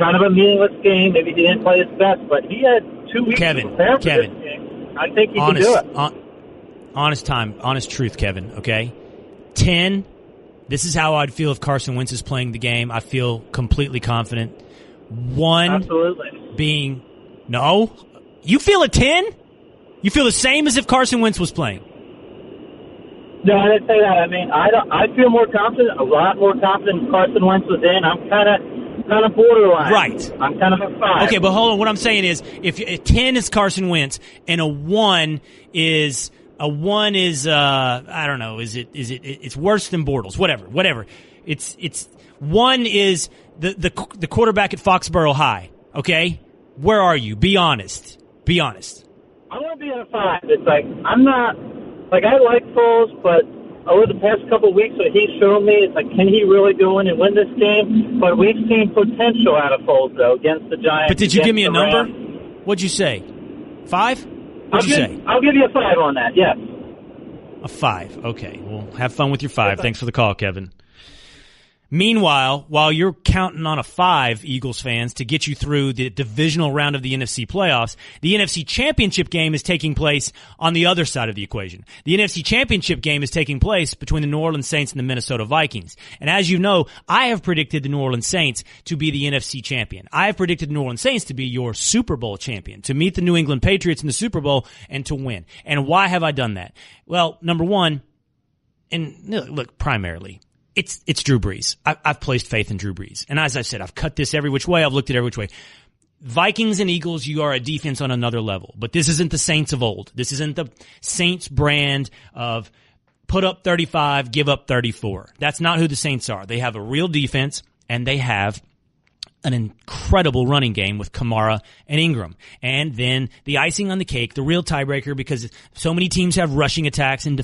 kind of a meaningless game. Maybe he didn't play his best, but he had 2 weeks to prepare for this game. I think he can do it.
Honest truth, Kevin, okay? 10, this is how I'd feel if Carson Wentz is playing the game. I feel completely confident. 1
absolutely
being, no? You feel a 10? You feel the same as if Carson Wentz was playing?
No, I didn't say that. I mean, I feel more confident, a lot more confident Carson Wentz was in. I'm kind of borderline.
Right.
I'm kind of a 5.
Okay, but hold on. What I'm saying is, if 10 is Carson Wentz and a 1 is A 1 is I don't know. It's worse than Bortles. Whatever. It's 1 is the quarterback at Foxborough High. Okay, where are you? Be honest.
I want to be at a 5. It's like I'm not like I like Foles, but over the past couple of weeks, what he's shown me, it's like, can he really go in and win this game? But we've seen potential out of Foles though against the Giants.
But did you give me a number? What'd you say? 5? What'd you say?
I'll give you a 5 on that. Yes.
A 5. Okay. Well, have fun with your 5. Thanks for the call, Kevin. Meanwhile, while you're counting on a 5, Eagles fans, to get you through the divisional round of the NFC playoffs, the NFC Championship game is taking place on the other side of the equation. The NFC Championship game is taking place between the New Orleans Saints and the Minnesota Vikings. And as you know, I have predicted the New Orleans Saints to be the NFC champion. I have predicted the New Orleans Saints to be your Super Bowl champion, to meet the New England Patriots in the Super Bowl and to win. And why have I done that? Well, number one, and look, primarily, It's Drew Brees. I've placed faith in Drew Brees. And as I said, I've cut this every which way. I've looked at every which way. Vikings and Eagles, you are a defense on another level. But this isn't the Saints of old. This isn't the Saints brand of put up 35, give up 34. That's not who the Saints are. They have a real defense, and they have an incredible running game with Kamara and Ingram. And then the icing on the cake, the real tiebreaker, because so many teams have rushing attacks and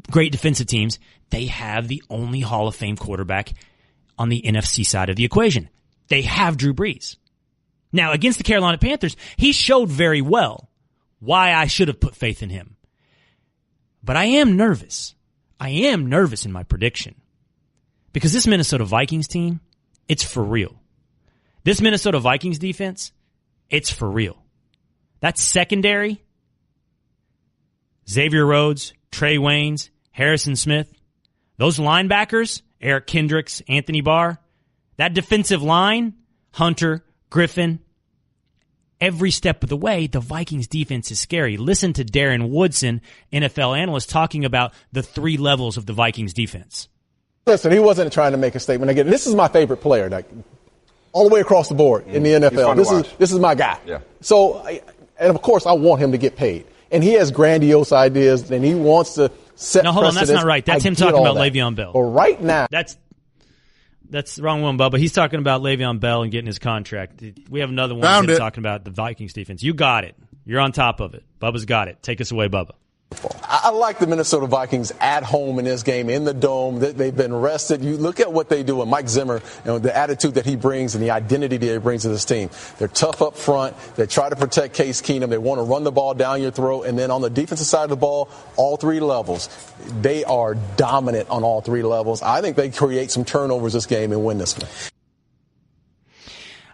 great defensive teams, they have the only Hall of Fame quarterback on the NFC side of the equation. They have Drew Brees. Now, against the Carolina Panthers, he showed very well why I should have put faith in him. But I am nervous. I am nervous in my prediction. Because this Minnesota Vikings team, it's for real. This Minnesota Vikings defense, it's for real. That secondary, Xavier Rhodes, Trey Waynes, Harrison Smith, those linebackers, Eric Kendricks, Anthony Barr, that defensive line, Hunter, Griffin, every step of the way, the Vikings defense is scary. Listen to Darren Woodson, NFL analyst, talking about the 3 levels of the Vikings defense.
Listen, he wasn't trying to make a statement. Again, this is my favorite player, like, all the way across the board in the NFL. This is my guy. Yeah. So, and of course, I want him to get paid. And he has grandiose ideas, and he wants to set
No, hold on, that's not right. That's him talking about Le'Veon Bell.
But right now,
that's the wrong one, Bubba. He's talking about Le'Veon Bell and getting his contract. We have another one talking about the Vikings defense. You got it. You're on top of it. Bubba's got it. Take us away, Bubba.
I like the Minnesota Vikings at home in this game, in the dome. They've been rested. You look at what they do, and Mike Zimmer, the attitude that he brings and the identity that he brings to this team. They're tough up front. They try to protect Case Keenum. They want to run the ball down your throat. And then on the defensive side of the ball, all 3 levels, they are dominant on all 3 levels. I think they create some turnovers this game and win this one.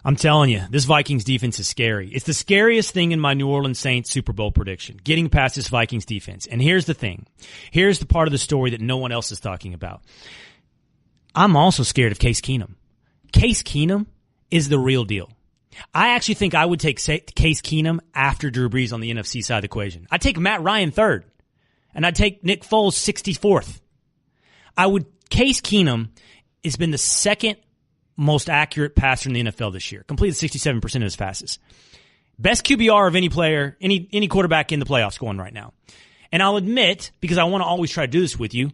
I'm telling you, this Vikings defense is scary. It's the scariest thing in my New Orleans Saints Super Bowl prediction, getting past this Vikings defense. And here's the thing. Here's the part of the story that no one else is talking about. I'm also scared of Case Keenum. Case Keenum is the real deal. I actually think I would take Case Keenum after Drew Brees on the NFC side of the equation. I'd take Matt Ryan 3rd, and I'd take Nick Foles 64th. Case Keenum has been the second most accurate passer in the NFL this year. Completed 67% of his passes. Best QBR of any player, any quarterback in the playoffs going right now. And I'll admit, because I want to always try to do this with you,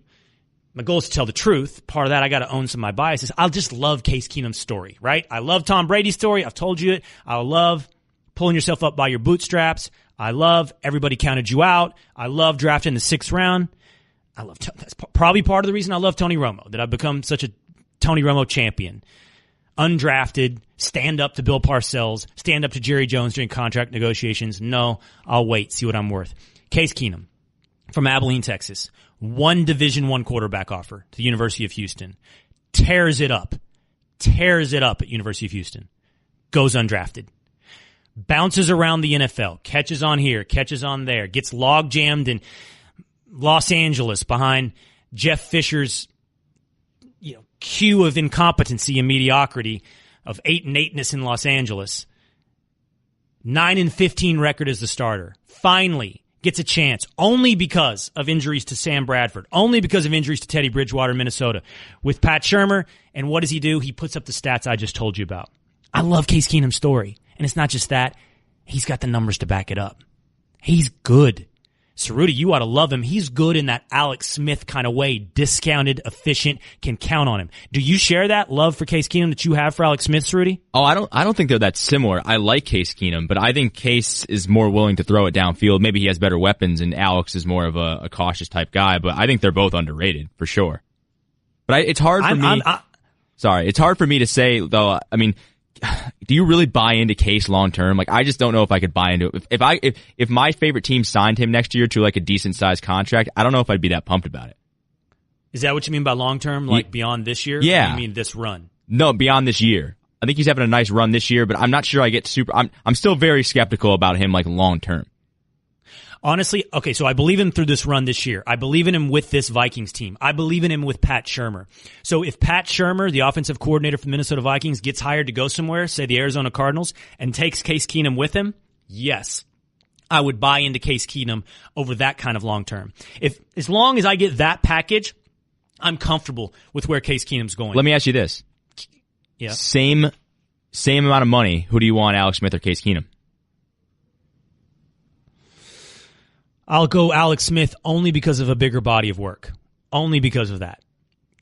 my goal is to tell the truth. Part of that, I got to own some of my biases. I'll just love Case Keenum's story, right? I love Tom Brady's story. I've told you it. I love pulling yourself up by your bootstraps. I love everybody counted you out. I love drafting in the 6th round. That's probably part of the reason I love Tony Romo, that I've become such a Tony Romo champion. Undrafted, stand up to Bill Parcells, stand up to Jerry Jones during contract negotiations. No, I'll wait, see what I'm worth. Case Keenum from Abilene, Texas. 1 Division I quarterback offer to the University of Houston. Tears it up at University of Houston. Goes undrafted. Bounces around the NFL. Catches on here, catches on there. Gets log jammed in Los Angeles behind Jeff Fisher's queue of incompetency and mediocrity of 8-8ness in Los Angeles. 9-15 record as the starter. Finally gets a chance only because of injuries to Sam Bradford, only because of injuries to Teddy Bridgewater in Minnesota with Pat Shurmur. And what does he do? He puts up the stats I just told you about. I love Case Keenum's story. And it's not just that. He's got the numbers to back it up. He's good. Cerruti, you ought to love him. He's good in that Alex Smith kind of way, discounted, efficient, can count on him. Do you share that love for Case Keenum that you have for Alex Smith, Cerruti?
Oh, I don't think they're that similar. I like Case Keenum, but I think Case is more willing to throw it downfield. Maybe he has better weapons, and Alex is more of a cautious type guy, but I think they're both underrated, for sure. But it's hard for me. It's hard for me to say, though. I mean, do you really buy into Case long term? Like, I just don't know if I could buy into it. If my favorite team signed him next year to like a decent sized contract, I don't know if I'd be that pumped about it.
Is that what you mean by long term? Like beyond this year?
Yeah.
Or you mean this run?
No, beyond this year. I think he's having a nice run this year, but I'm not sure I get I'm still very skeptical about him like long term.
Honestly, okay, so I believe in him through this run this year. I believe in him with this Vikings team. I believe in him with Pat Shurmur. So if Pat Shurmur, the offensive coordinator for the Minnesota Vikings, gets hired to go somewhere, say the Arizona Cardinals, and takes Case Keenum with him, yes, I would buy into Case Keenum over that kind of long term. As long as I get that package, I'm comfortable with where Case Keenum's going.
Let me ask you this.
Yeah.
Same amount of money, who do you want, Alex Smith or Case Keenum?
I'll go Alex Smith only because of a bigger body of work. Only because of that.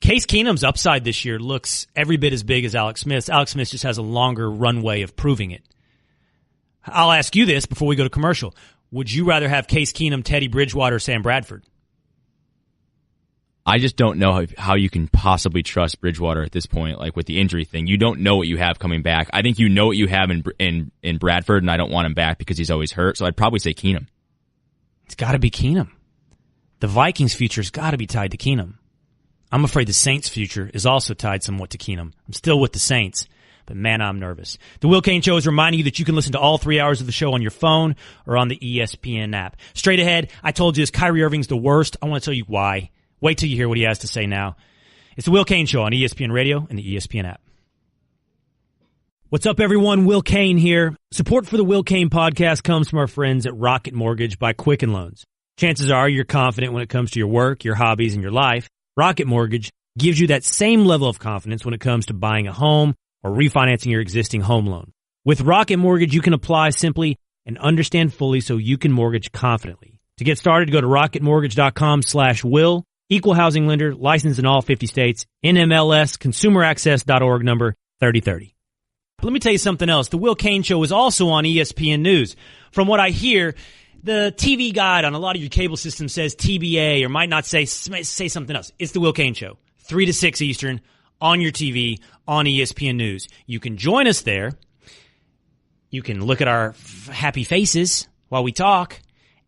Case Keenum's upside this year looks every bit as big as Alex Smith's. Alex Smith just has a longer runway of proving it. I'll ask you this before we go to commercial. Would you rather have Case Keenum, Teddy Bridgewater, or Sam Bradford?
I just don't know how you can possibly trust Bridgewater at this point, like with the injury thing. You don't know what you have coming back. I think you know what you have in Bradford, and I don't want him back because he's always hurt, so I'd probably say Keenum.
It's got to be Keenum. The Vikings' future's got to be tied to Keenum. I'm afraid the Saints' future is also tied somewhat to Keenum. I'm still with the Saints, but man, I'm nervous. The Will Cain Show is reminding you that you can listen to all 3 hours of the show on your phone or on the ESPN app. Straight ahead, I told you this Kyrie Irving's the worst. I want to tell you why. Wait till you hear what he has to say now. It's the Will Cain Show on ESPN Radio and the ESPN app. What's up, everyone? Will Cain here. Support for the Will Cain podcast comes from our friends at Rocket Mortgage by Quicken Loans. Chances are you're confident when it comes to your work, your hobbies, and your life. Rocket Mortgage gives you that same level of confidence when it comes to buying a home or refinancing your existing home loan. With Rocket Mortgage, you can apply simply and understand fully so you can mortgage confidently. To get started, go to rocketmortgage.com/will. Equal housing lender, licensed in all 50 states. NMLS, consumeraccess.org number 3030. Let me tell you something else. The Will Cain Show is also on ESPN News. From what I hear, the TV guide on a lot of your cable systems says TBA or might not say something else. It's the Will Cain Show, 3 to 6 Eastern, on your TV, on ESPN News. You can join us there. You can look at our happy faces while we talk,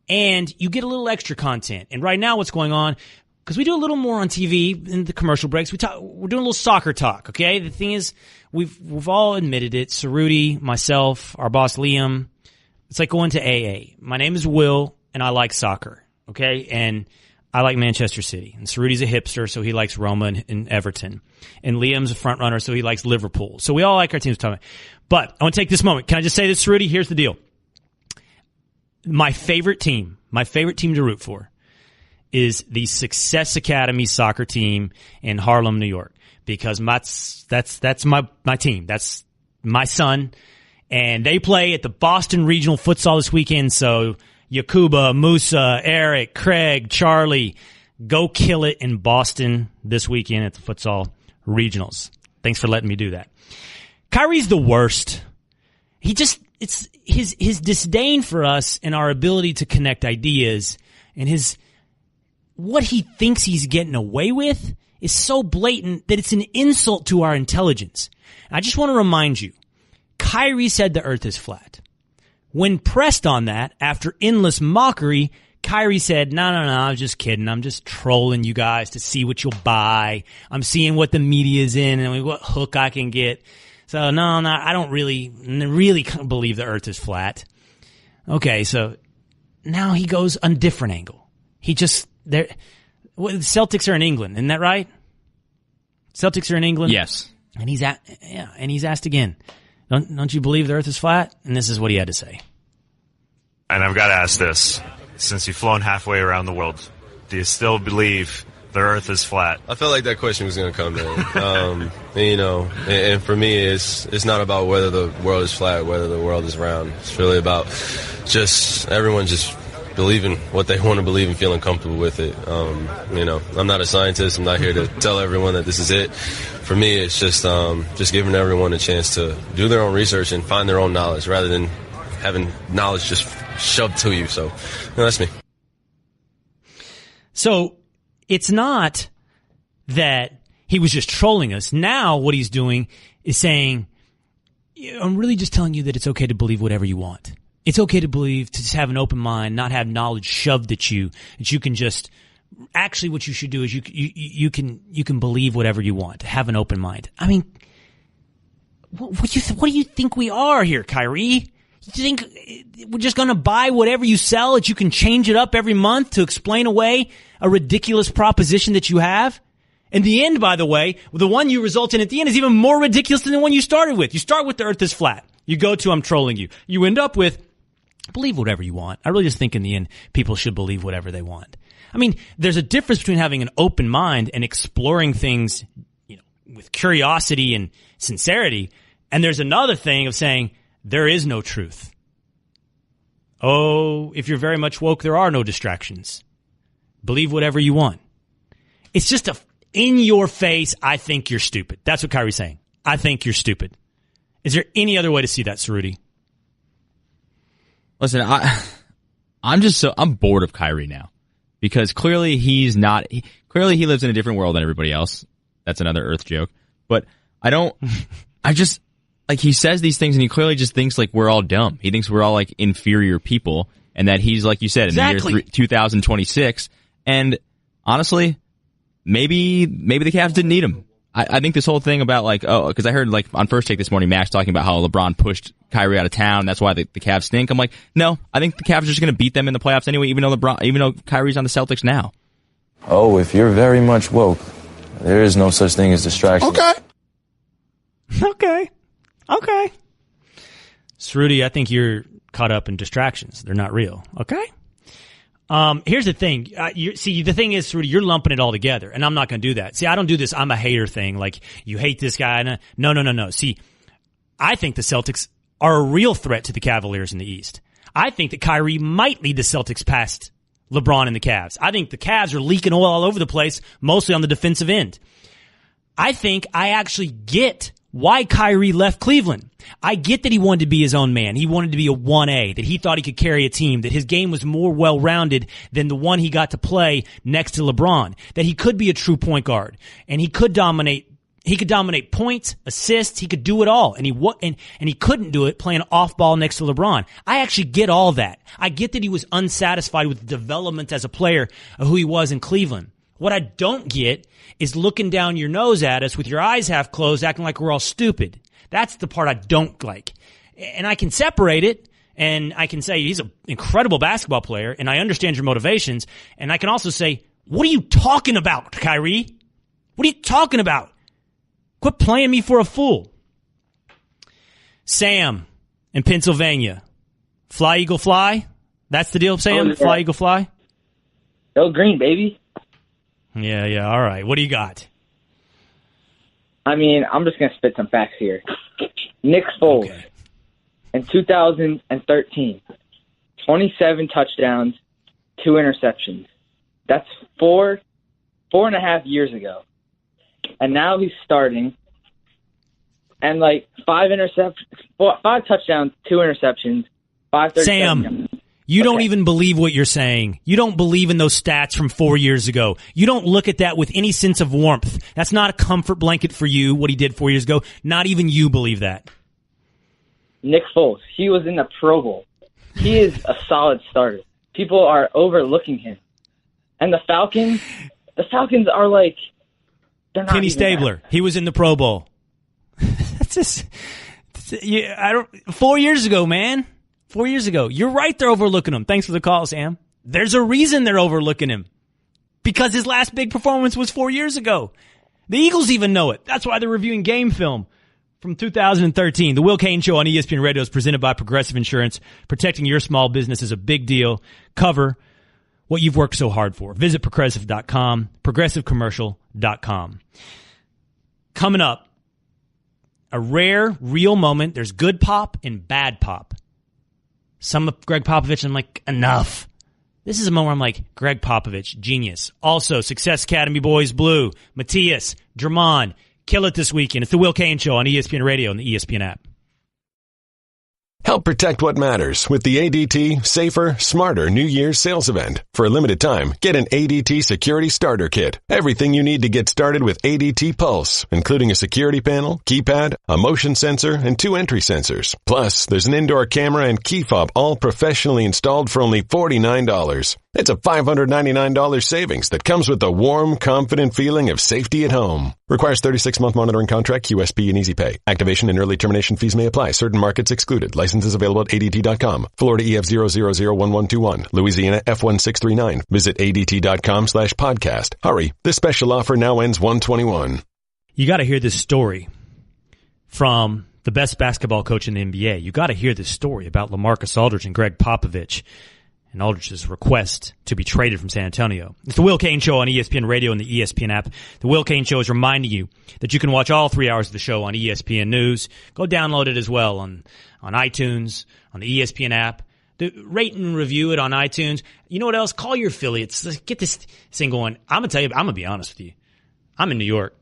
and you get a little extra content. And right now what's going on, because we do a little more on TV in the commercial breaks, we're doing a little soccer talk, okay? The thing is, we've all admitted it. Cerruti, myself, our boss Liam. It's like going to AA. My name is Will, and I like soccer, okay? And I like Manchester City. And Cerruti's a hipster, so he likes Roma and Everton. And Liam's a front runner, so he likes Liverpool. So we all like our teams. But I want to take this moment. Can I just say this, Cerruti? Here's the deal. My favorite team to root for is the Success Academy soccer team in Harlem, New York, because that's my team. That's my son, and they play at the Boston Regional Futsal this weekend. So Yakuba, Musa, Eric, Craig, Charlie, go kill it in Boston this weekend at the Futsal Regionals. Thanks for letting me do that. Kyrie's the worst. It's his disdain for us and our ability to connect ideas, and what he thinks he's getting away with is so blatant that it's an insult to our intelligence. I just want to remind you, Kyrie said the earth is flat. When pressed on that, after endless mockery, Kyrie said, no, I was just kidding. I'm just trolling you guys to see what you'll buy. I'm seeing what the media's in and what hook I can get. So, no, I don't really believe the earth is flat. Okay, so now he goes on a different angle. The Celtics are in England, isn't that right? Celtics are in England?
Yes.
And he's asked again, don't you believe the earth is flat? And this is what he had to say.
And I've got to ask this. Since you've flown halfway around the world, do you still believe the earth is flat?
I felt like that question was going to come there. And for me, it's not about whether the world is flat, whether the world is round. It's really about just everyone just believing what they want to believe and feeling comfortable with it. I'm not a scientist. I'm not here to tell everyone that this is it. For me, it's just giving everyone a chance to do their own research and find their own knowledge rather than having knowledge just shoved to you. So that's me.
So it's not that he was just trolling us. Now what he's doing is saying, I'm really just telling you that it's okay to believe whatever you want. It's okay to believe, to just have an open mind, not have knowledge shoved at you, that you can just, actually what you should do is you can believe whatever you want, have an open mind. I mean, what do you think we are here, Kyrie? You think we're just going to buy whatever you sell, that you can change it up every month to explain away a ridiculous proposition that you have? In the end, by the way, the one you result in at the end is even more ridiculous than the one you started with. You start with the earth is flat. You go to I'm trolling you. You end up with believe whatever you want. I really just think in the end, people should believe whatever they want. I mean, there's a difference between having an open mind and exploring things, with curiosity and sincerity. And there's another thing of saying there is no truth. Oh, if you're very much woke, there are no distractions. Believe whatever you want. It's just in your face, I think you're stupid. That's what Kyrie's saying. I think you're stupid. Is there any other way to see that, Cerruti?
Listen, I'm bored of Kyrie now, because clearly he lives in a different world than everybody else. That's another Earth joke. But he says these things and he clearly just thinks like we're all dumb. He thinks we're all like inferior people, and that he's, like you said, in the year 2026. And honestly, maybe the Cavs didn't need him. I think this whole thing about because I heard on First Take this morning, Max talking about how LeBron pushed Kyrie out of town. That's why the Cavs stink. I'm like, no, I think the Cavs are just going to beat them in the playoffs anyway, even though Kyrie's on the Celtics now.
Oh, if you're very much woke, there is no such thing as distraction.
Okay. Cerruti, I think you're caught up in distractions. They're not real. Okay. Here's the thing. The thing is, Cerruti, you're lumping it all together, and I'm not going to do that. See, I don't do this I'm a hater thing. Like, you hate this guy. No. See, I think the Celtics are a real threat to the Cavaliers in the East. I think that Kyrie might lead the Celtics past LeBron and the Cavs. I think the Cavs are leaking oil all over the place, mostly on the defensive end. I think I actually get why Kyrie left Cleveland. I get that he wanted to be his own man. He wanted to be a 1A, that he thought he could carry a team, that his game was more well-rounded than the one he got to play next to LeBron, that he could be a true point guard, and he could dominate. He could dominate points, assists, he could do it all, and he couldn't do it playing off ball next to LeBron. I actually get all that. I get that he was unsatisfied with the development as a player of who he was in Cleveland. What I don't get is looking down your nose at us with your eyes half closed, acting like we're all stupid. That's the part I don't like. And I can separate it, and I can say he's an incredible basketball player, and I understand your motivations, and I can also say, what are you talking about, Kyrie? What are you talking about? Quit playing me for a fool. Sam in Pennsylvania. Fly, Eagle, fly? That's the deal, Sam? Oh, yeah. Fly, Eagle, fly?
Go green, baby.
Yeah. All right. What do you got?
I mean, I'm just going to spit some facts here. Nick Foles, in 2013, 27 touchdowns, 2 interceptions. That's 4.5 years ago. And now he's starting, and 5 touchdowns, 2 interceptions, 537.
Sam, you don't even believe what you're saying. You don't believe in those stats from 4 years ago. You don't look at that with any sense of warmth. That's not a comfort blanket for you, what he did 4 years ago. Not even you believe that.
Nick Foles, he was in the Pro Bowl. He is a solid starter. People are overlooking him. And the Falcons are like...
Kenny Stabler, he was in the Pro Bowl. 4 years ago, man. 4 years ago. You're right, they're overlooking him. Thanks for the call, Sam. There's a reason they're overlooking him. Because his last big performance was 4 years ago. The Eagles even know it. That's why they're reviewing game film from 2013. The Will Cain Show on ESPN Radio is presented by Progressive Insurance. Protecting your small business is a big deal. Cover what you've worked so hard for. Visit Progressive.com, ProgressiveCommercial.com. Coming up, a rare, real moment. There's good pop and bad pop. Some of Gregg Popovich, I'm like, enough. This is a moment where I'm like, Gregg Popovich, genius. Also, Success Academy boys, blue. Matthias, Drummond, kill it this weekend. It's the Will Cain Show on ESPN Radio and the ESPN app.
Help protect what matters with the ADT Safer, Smarter New Year's sales event. For a limited time, get an ADT Security Starter Kit. Everything you need to get started with ADT Pulse, including a security panel, keypad, a motion sensor, and 2 entry sensors. Plus, there's an indoor camera and key fob, all professionally installed for only $49. It's a $599 savings that comes with the warm, confident feeling of safety at home. Requires 36-month monitoring contract, QSP, and Easy Pay. Activation and early termination fees may apply. Certain markets excluded. Licenses available at ADT.com. Florida EF 0001121. Louisiana F1639. Visit ADT.com/podcast. Hurry. This special offer now ends 1/21.
You got to hear this story from the best basketball coach in the NBA. You got to hear this story about LaMarcus Aldridge and Gregg Popovich and Aldridge's request to be traded from San Antonio. It's the Will Cain Show on ESPN Radio and the ESPN app. The Will Cain Show is reminding you that you can watch all 3 hours of the show on ESPN News. Go download it as well on iTunes, on the ESPN app. Rate and review it on iTunes. You know what else? Call your affiliates. Let's get this thing going. I'm going to tell you, I'm going to be honest with you. I'm in New York.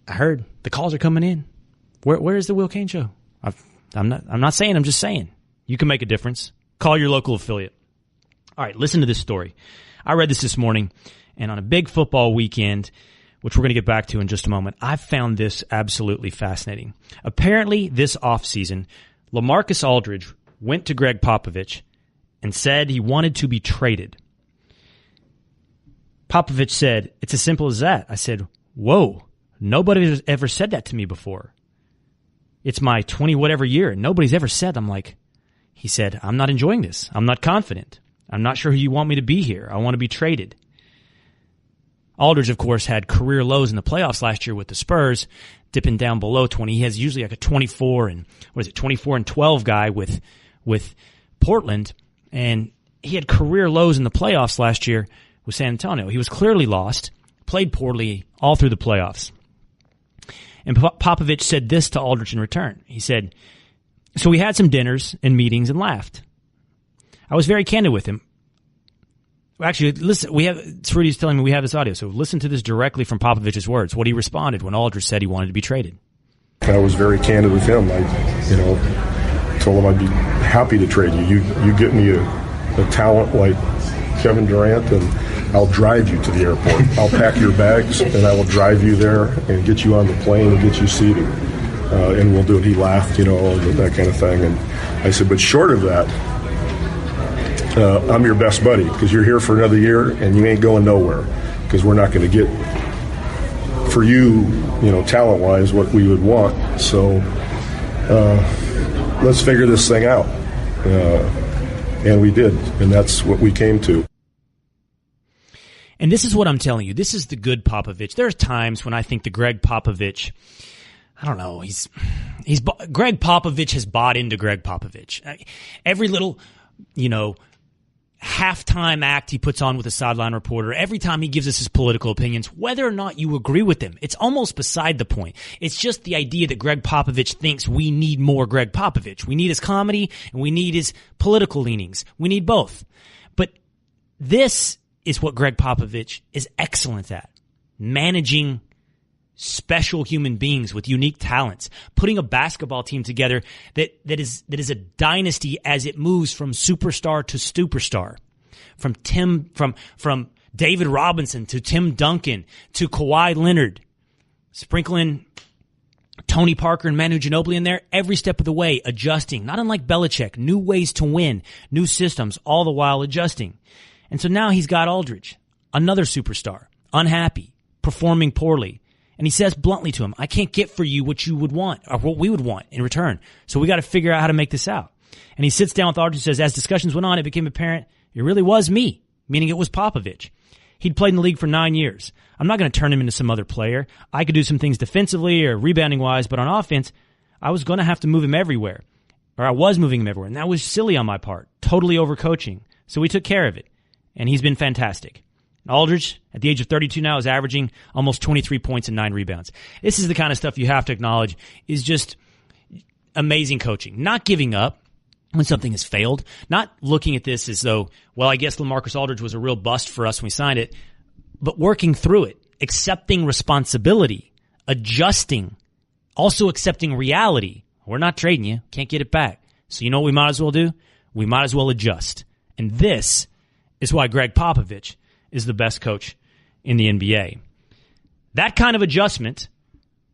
I heard the calls are coming in. Where is the Will Cain Show? I'm not saying, I'm just saying. You can make a difference. Call your local affiliate. All right, listen to this story. I read this morning, and on a big football weekend, which we're going to get back to in just a moment, I found this absolutely fascinating. Apparently, this offseason, LaMarcus Aldridge went to Gregg Popovich and said he wanted to be traded. Popovich said, "It's as simple as that." I said, "Whoa, nobody has ever said that to me before. It's my 20-whatever year, and nobody's ever said." He said, "I'm not enjoying this. I'm not confident. I'm not sure who you want me to be here. I want to be traded." Aldridge, of course, had career lows in the playoffs last year with the Spurs, dipping down below 20. He has usually like a 24 and 12 guy with Portland, and he had career lows in the playoffs last year with San Antonio. He was clearly lost, played poorly all through the playoffs. And Popovich said this to Aldridge in return. He said, "So we had some dinners and meetings and laughed. I was very candid with him." Actually, listen, Rudy's telling me we have this audio, so listen to this directly from Popovich's words, what he responded when Aldridge said he wanted to be traded.
I was very candid with him. I told him I'd be happy to trade you. You get me a talent like Kevin Durant, and I'll drive you to the airport. I'll pack your bags, and I will drive you there and get you on the plane and get you seated. And we'll do it. He laughed, that kind of thing. And I said, but short of that, I'm your best buddy because you're here for another year and you ain't going nowhere because we're not going to get for you, talent-wise, what we would want. So let's figure this thing out. And we did, and that's what we came to.
And this is what I'm telling you. This is the good Popovich. There's times when I think the Gregg Popovich, I don't know, Gregg Popovich has bought into Gregg Popovich. Every little, halftime act he puts on with a sideline reporter, every time he gives us his political opinions, whether or not you agree with him, it's almost beside the point. It's just the idea that Gregg Popovich thinks we need more Gregg Popovich. We need his comedy and we need his political leanings. We need both. But this is what Gregg Popovich is excellent at. Managing special human beings with unique talents, putting a basketball team together that is a dynasty as it moves from superstar to superstar, from David Robinson to Tim Duncan to Kawhi Leonard, sprinkling Tony Parker and Manu Ginobili in there every step of the way, adjusting, not unlike Belichick, new ways to win, new systems, all the while adjusting. And so now he's got Aldridge, another superstar, unhappy, performing poorly. And he says bluntly to him, I can't get for you what you would want or what we would want in return. So we got to figure out how to make this out. And he sits down with Aldridge and says, as discussions went on, it became apparent it really was me, meaning it was Popovich. He'd played in the league for 9 years. I'm not going to turn him into some other player. I could do some things defensively or rebounding wise, but on offense, I was going to have to move him everywhere. Or I was moving him everywhere. And that was silly on my part. Totally overcoaching. So we took care of it. And he's been fantastic. Aldridge, at the age of 32 now, is averaging almost 23 points and 9 rebounds. This is the kind of stuff you have to acknowledge is just amazing coaching. Not giving up, when something has failed. Not looking at this as though, well, I guess LaMarcus Aldridge was a real bust for us when we signed it, but working through it, accepting responsibility, adjusting, also accepting reality. We're not trading you. Can't get it back. So you know what we might as well do? We might as well adjust. And this is why Gregg Popovich is the best coach in the NBA. That kind of adjustment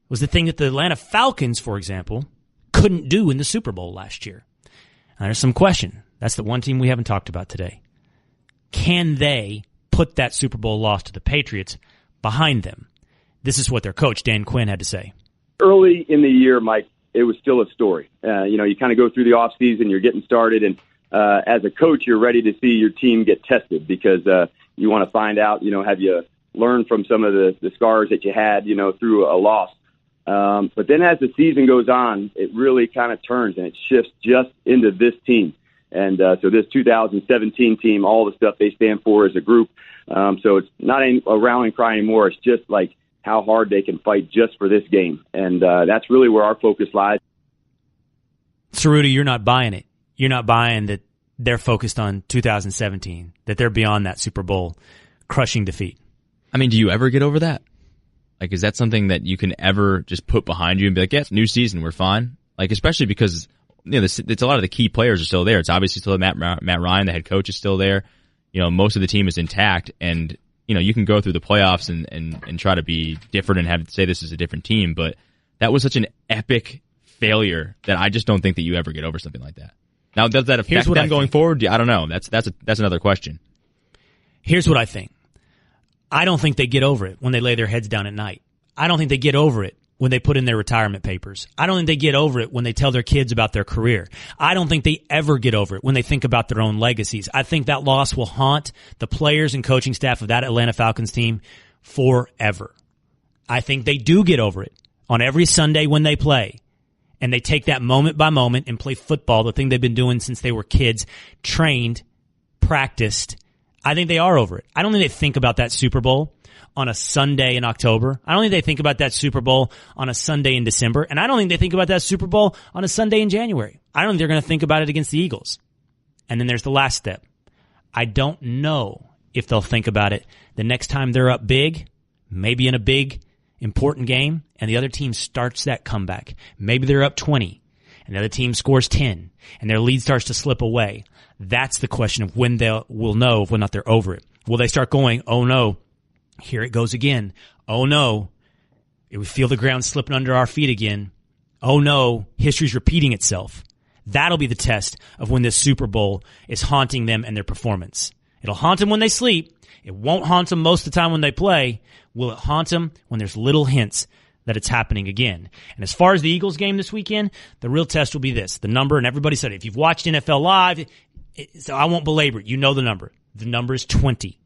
was the thing that the Atlanta Falcons, for example, couldn't do in the Super Bowl last year. Now, there's some question. That's the one team we haven't talked about today. Can they put that Super Bowl loss to the Patriots behind them? This is what their coach, Dan Quinn, had to say.
Early in the year, Mike, it was still a story. You kind of go through the offseason, you're getting started, and as a coach, you're ready to see your team get tested because you want to find out, have you learned from some of the scars that you had, through a loss. But then as the season goes on, it really kind of turns and it shifts just into this team. And so this 2017 team, all the stuff they stand for as a group. So it's not a rallying cry anymore. It's just like how hard they can fight just for this game. And that's really where our focus lies.
Cerruti, you're not buying it. You're not buying that they're focused on 2017, that they're beyond that Super Bowl crushing defeat.
I mean, do you ever get over that? Like, is that something that you can ever just put behind you and be like, yeah, it's a new season, we're fine? Like, especially because, it's a lot of the key players are still there. It's obviously still Matt Ryan, the head coach, is still there. Most of the team is intact, and, you can go through the playoffs and try to be different and say this is a different team, but that was such an epic failure that I just don't think that you ever get over something like that. Now, does that affect them going forward? I don't know. That's another question.
Here's what I think. I don't think they get over it when they lay their heads down at night. I don't think they get over it when they put in their retirement papers. I don't think they get over it when they tell their kids about their career. I don't think they ever get over it when they think about their own legacies. I think that loss will haunt the players and coaching staff of that Atlanta Falcons team forever. I think they do get over it on every Sunday when they play. And they take that moment by moment and play football, the thing they've been doing since they were kids, trained, practiced. I think they are over it. I don't think they think about that Super Bowl on a Sunday in October. I don't think they think about that Super Bowl on a Sunday in December. And I don't think they think about that Super Bowl on a Sunday in January. I don't think they're going to think about it against the Eagles. And then there's the last step. I don't know if they'll think about it the next time they're up big, maybe in a big, important game, and the other team starts that comeback. Maybe they're up 20, and the other team scores 10, and their lead starts to slip away. That's the question of when we'll know whether or not they're over it. Will they start going, oh no, here it goes again. Oh no, we feel the ground slipping under our feet again. Oh no, history's repeating itself. That'll be the test of when this Super Bowl is haunting them and their performance. It'll haunt them when they sleep. It won't haunt them most of the time when they play. Will it haunt them when there's little hints that it's happening again? And as far as the Eagles game this weekend, the real test will be this. The number, and everybody said it, if you've watched NFL Live, so I won't belabor it. You know the number. The number is 20.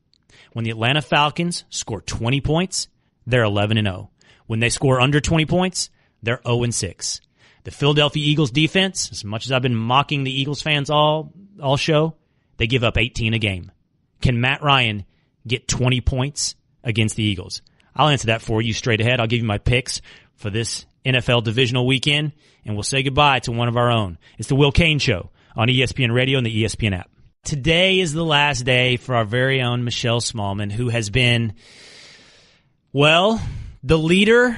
When the Atlanta Falcons score 20 points, they're 11-0. When they score under 20 points, they're 0-6. The Philadelphia Eagles defense, as much as I've been mocking the Eagles fans all show, they give up 18 a game. Can Matt Ryan get 20 points against the Eagles? I'll answer that for you straight ahead. I'll give you my picks for this NFL Divisional Weekend, and we'll say goodbye to one of our own. It's the Will Cain Show on ESPN Radio and the ESPN app. Today is the last day for our very own Michelle Smallmon, who has been, well, the leader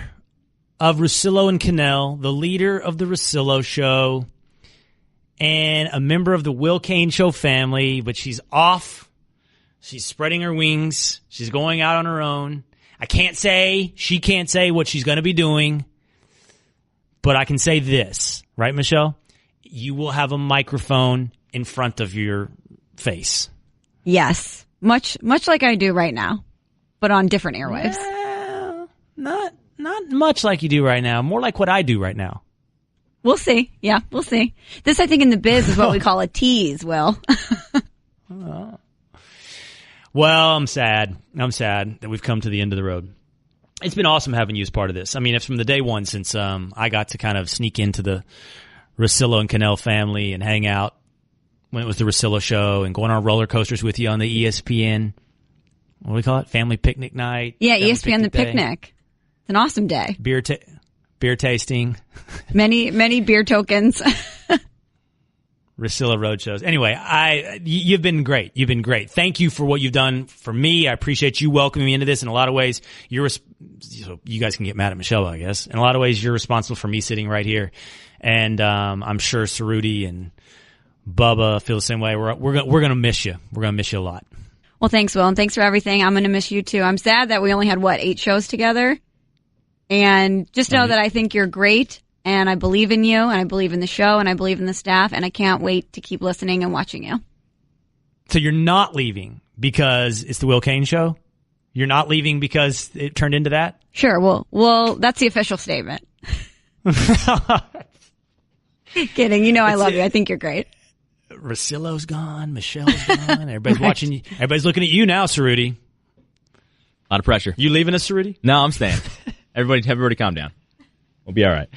of Russillo and Cannell, the leader of the Russillo Show, and a member of the Will Cain Show family, but she's off. She's spreading her wings. She's going out on her own. She can't say what she's going to be doing, but I can say this, right, Michelle? You will have a microphone in front of your face.
Yes, much like I do right now, but on different airwaves.
Not much like you do right now. More like what I do right now.
We'll see. Yeah, we'll see. This, I think, in the biz is what we call a tease, Will.
Well, I'm sad. That we've come to the end of the road. It's been awesome having you as part of this. I mean, it's from the day one since I got to kind of sneak into the Russillo and Cannell family and hang out when it was the Russillo Show and going on roller coasters with you on the ESPN, what do we call it? Family picnic night.
Yeah, ESPN the picnic. It's an awesome day.
Beer tasting.
Many beer tokens.
Russillo Roadshows. Anyway, you've been great. You've been great. Thank you for what you've done for me. I appreciate you welcoming me into this. In a lot of ways, you guys can get mad at Michelle, I guess. In a lot of ways, you're responsible for me sitting right here. And I'm sure Cerruti and Bubba feel the same way. We're going to miss you. We're going to miss you a lot.
Well, thanks, Will, and thanks for everything. I'm going to miss you, too. I'm sad that we only had, 8 shows together? And just know that I think you're great. And I believe in you, and I believe in the show, and I believe in the staff, and I can't wait to keep listening and watching you.
So you're not leaving because it's the Will Cain show? You're not leaving because it turned into that?
Sure. Well, that's the official statement. Kidding. You know I love you. I think you're great.
Russillo's gone. Michelle's gone. Everybody's watching you. Everybody's looking at you now, Cerruti.
A lot of pressure.
You leaving us, Cerruti?
No, I'm staying. Everybody calm down. We'll be all right.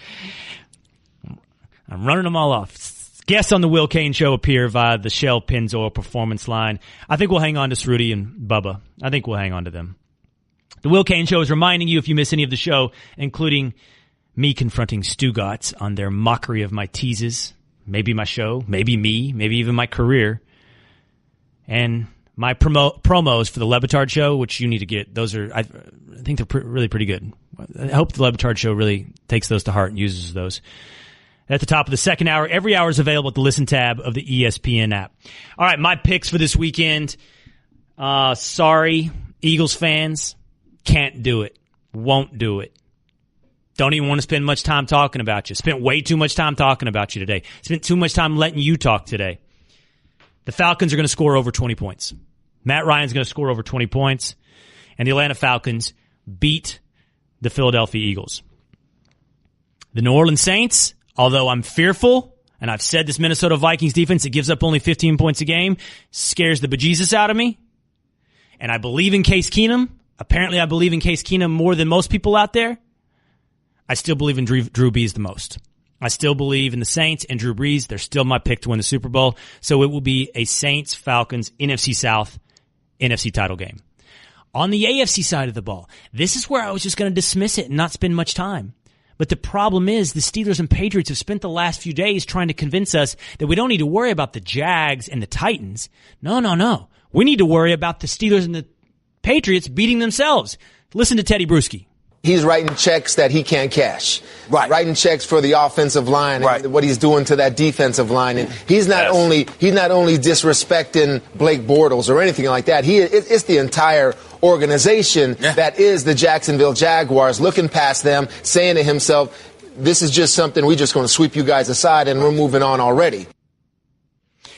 I'm running them all off. Guests on the Will Cain show appear via the Shell Pennzoil Performance line. I think we'll hang on to Cerruti and Bubba. I think we'll hang on to them. The Will Cain show is reminding you, if you miss any of the show, including me confronting Stugotz on their mockery of my teases, maybe my show, maybe me, maybe even my career, and my promos for the Le Batard show, which you need to get. Those are, I think they're really pretty good. I hope the Le Batard show really takes those to heart and uses those. At the top of the second hour, every hour is available at the Listen tab of the ESPN app. All right, my picks for this weekend. Sorry, Eagles fans, can't do it. Won't do it. Don't even want to spend much time talking about you. Spent way too much time talking about you today. Spent too much time letting you talk today. The Falcons are going to score over 20 points. Matt Ryan's going to score over 20 points. And the Atlanta Falcons beat the Philadelphia Eagles. The New Orleans Saints, although I'm fearful, and I've said this Minnesota Vikings defense that gives up only 15 points a game, scares the bejesus out of me. And I believe in Case Keenum. Apparently I believe in Case Keenum more than most people out there. I still believe in Drew Brees the most. I still believe in the Saints and Drew Brees. They're still my pick to win the Super Bowl. So it will be a Saints-Falcons NFC South NFC title game. On the AFC side of the ball, this is where I was just going to dismiss it and not spend much time. But the problem is the Steelers and Patriots have spent the last few days trying to convince us that we don't need to worry about the Jags and the Titans. No. We need to worry about the Steelers and the Patriots beating themselves. Listen to Tedy Bruschi.
He's writing checks that he can't cash. Right. Writing checks for the offensive line and what he's doing to that defensive line. And he's not only disrespecting Blake Bortles or anything like that. It's the entire organization that is the Jacksonville Jaguars, looking past them, saying to himself, this is just something we're just going to sweep you guys aside and we're moving on already.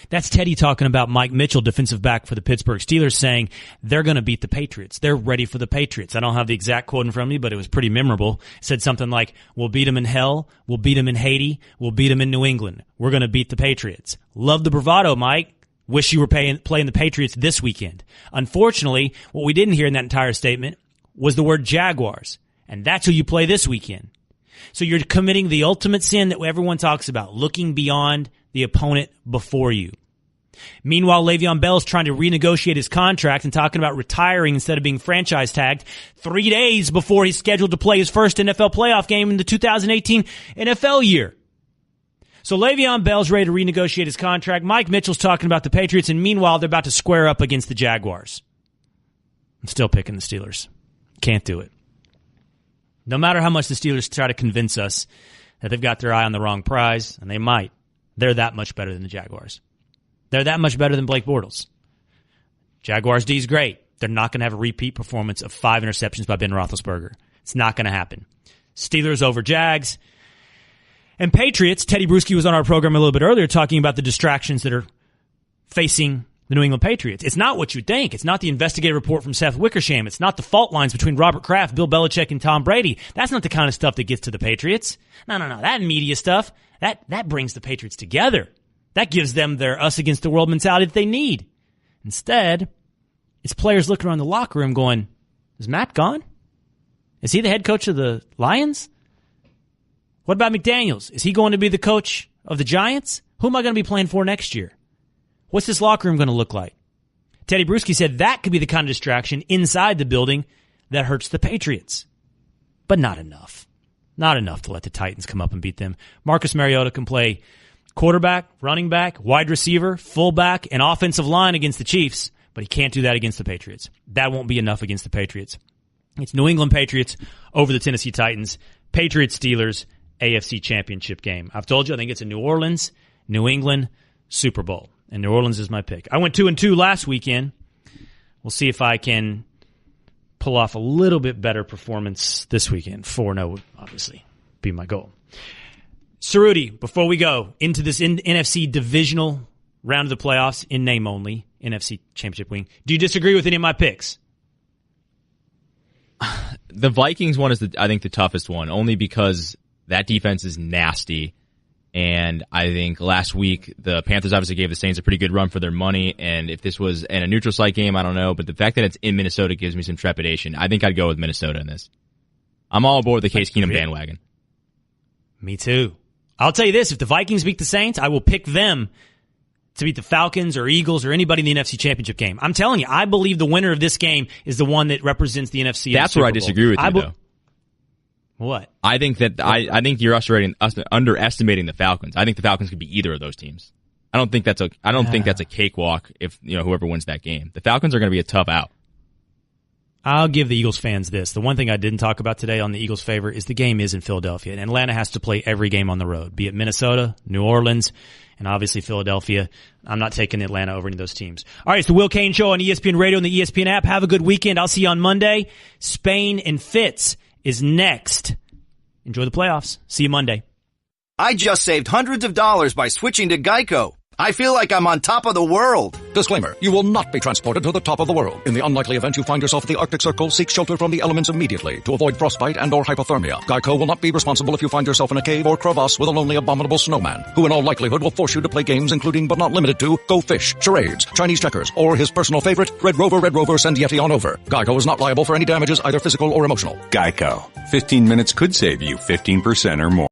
That's Tedy talking about Mike Mitchell, defensive back for the Pittsburgh Steelers, saying they're going to beat the Patriots. They're ready for the Patriots. I don't have the exact quote in front of me, but it was pretty memorable. It said something like, we'll beat them in hell, we'll beat them in Haiti, we'll beat them in New England. We're going to beat the Patriots. Love the bravado, Mike. Wish you were playing the Patriots this weekend. Unfortunately, what we didn't hear in that entire statement was the word Jaguars, and that's who you play this weekend. So you're committing the ultimate sin that everyone talks about, looking beyond the opponent before you. Meanwhile, Le'Veon Bell's trying to renegotiate his contract and talking about retiring instead of being franchise tagged 3 days before he's scheduled to play his first NFL playoff game in the 2018 NFL year. So Le'Veon Bell's ready to renegotiate his contract. Mike Mitchell's talking about the Patriots, and meanwhile, they're about to square up against the Jaguars. I'm still picking the Steelers. Can't do it. No matter how much the Steelers try to convince us that they've got their eye on the wrong prize, and they might, they're that much better than the Jaguars. They're that much better than Blake Bortles. Jaguars D's great. They're not going to have a repeat performance of 5 interceptions by Ben Roethlisberger. It's not going to happen. Steelers over Jags. And Patriots, Tedy Bruschi was on our program a little bit earlier talking about the distractions that are facing the New England Patriots. It's not what you think. It's not the investigative report from Seth Wickersham. It's not the fault lines between Robert Kraft, Bill Belichick, and Tom Brady. That's not the kind of stuff that gets to the Patriots. No. That media stuff, that brings the Patriots together. That gives them their us against the world mentality that they need. Instead, it's players looking around the locker room going, is Matt gone? Is he the head coach of the Lions? What about McDaniels? Is he going to be the coach of the Giants? Who am I going to be playing for next year? What's this locker room going to look like? Tedy Bruschi said that could be the kind of distraction inside the building that hurts the Patriots. But not enough. Not enough to let the Titans come up and beat them. Marcus Mariota can play quarterback, running back, wide receiver, fullback, and offensive line against the Chiefs, but he can't do that against the Patriots. That won't be enough against the Patriots. It's New England Patriots over the Tennessee Titans. Patriots Steelers AFC Championship game. I've told you I think it's a New Orleans, New England Super Bowl, and New Orleans is my pick. I went 2-2 last weekend. We'll see if I can pull off a little bit better performance this weekend. 4-0 would obviously be my goal. Cerruti, before we go into this NFC divisional round of the playoffs, in name only, NFC Championship wing, do you disagree with any of my picks?
The Vikings one is, I think, the toughest one, only because that defense is nasty. And I think last week the Panthers obviously gave the Saints a pretty good run for their money. And if this was in a neutral site game, I don't know. But the fact that it's in Minnesota gives me some trepidation. I think I'd go with Minnesota in this. I'm all aboard the Case Keenum bandwagon.
Me too. I'll tell you this. If the Vikings beat the Saints, I will pick them to beat the Falcons or Eagles or anybody in the NFC Championship game. I'm telling you, I believe the winner of this game is the one that represents the NFC.
That's where I disagree with you, though.
What?
I think that I think you're underestimating the Falcons. I think the Falcons could be either of those teams. I don't think that's a cakewalk if whoever wins that game. The Falcons are going to be a tough out.
I'll give the Eagles fans this. The one thing I didn't talk about today on the Eagles' favor is the game is in Philadelphia, and Atlanta has to play every game on the road, be it Minnesota, New Orleans, and obviously Philadelphia. I'm not taking Atlanta over any of those teams. All right, it's the Will Cain Show on ESPN Radio and the ESPN app. Have a good weekend. I'll see you on Monday. Spain and Fitz is next. Enjoy the playoffs. See you Monday.
I just saved hundreds of dollars by switching to Geico. I feel like I'm on top of the world.
Disclaimer, you will not be transported to the top of the world. In the unlikely event you find yourself at the Arctic Circle, seek shelter from the elements immediately to avoid frostbite and or hypothermia. Geico will not be responsible if you find yourself in a cave or crevasse with a lonely abominable snowman, who in all likelihood will force you to play games including but not limited to Go Fish, charades, Chinese checkers, or his personal favorite, Red Rover, send Yeti on over. Geico is not liable for any damages, either physical or emotional.
Geico. 15 minutes could save you 15% or more.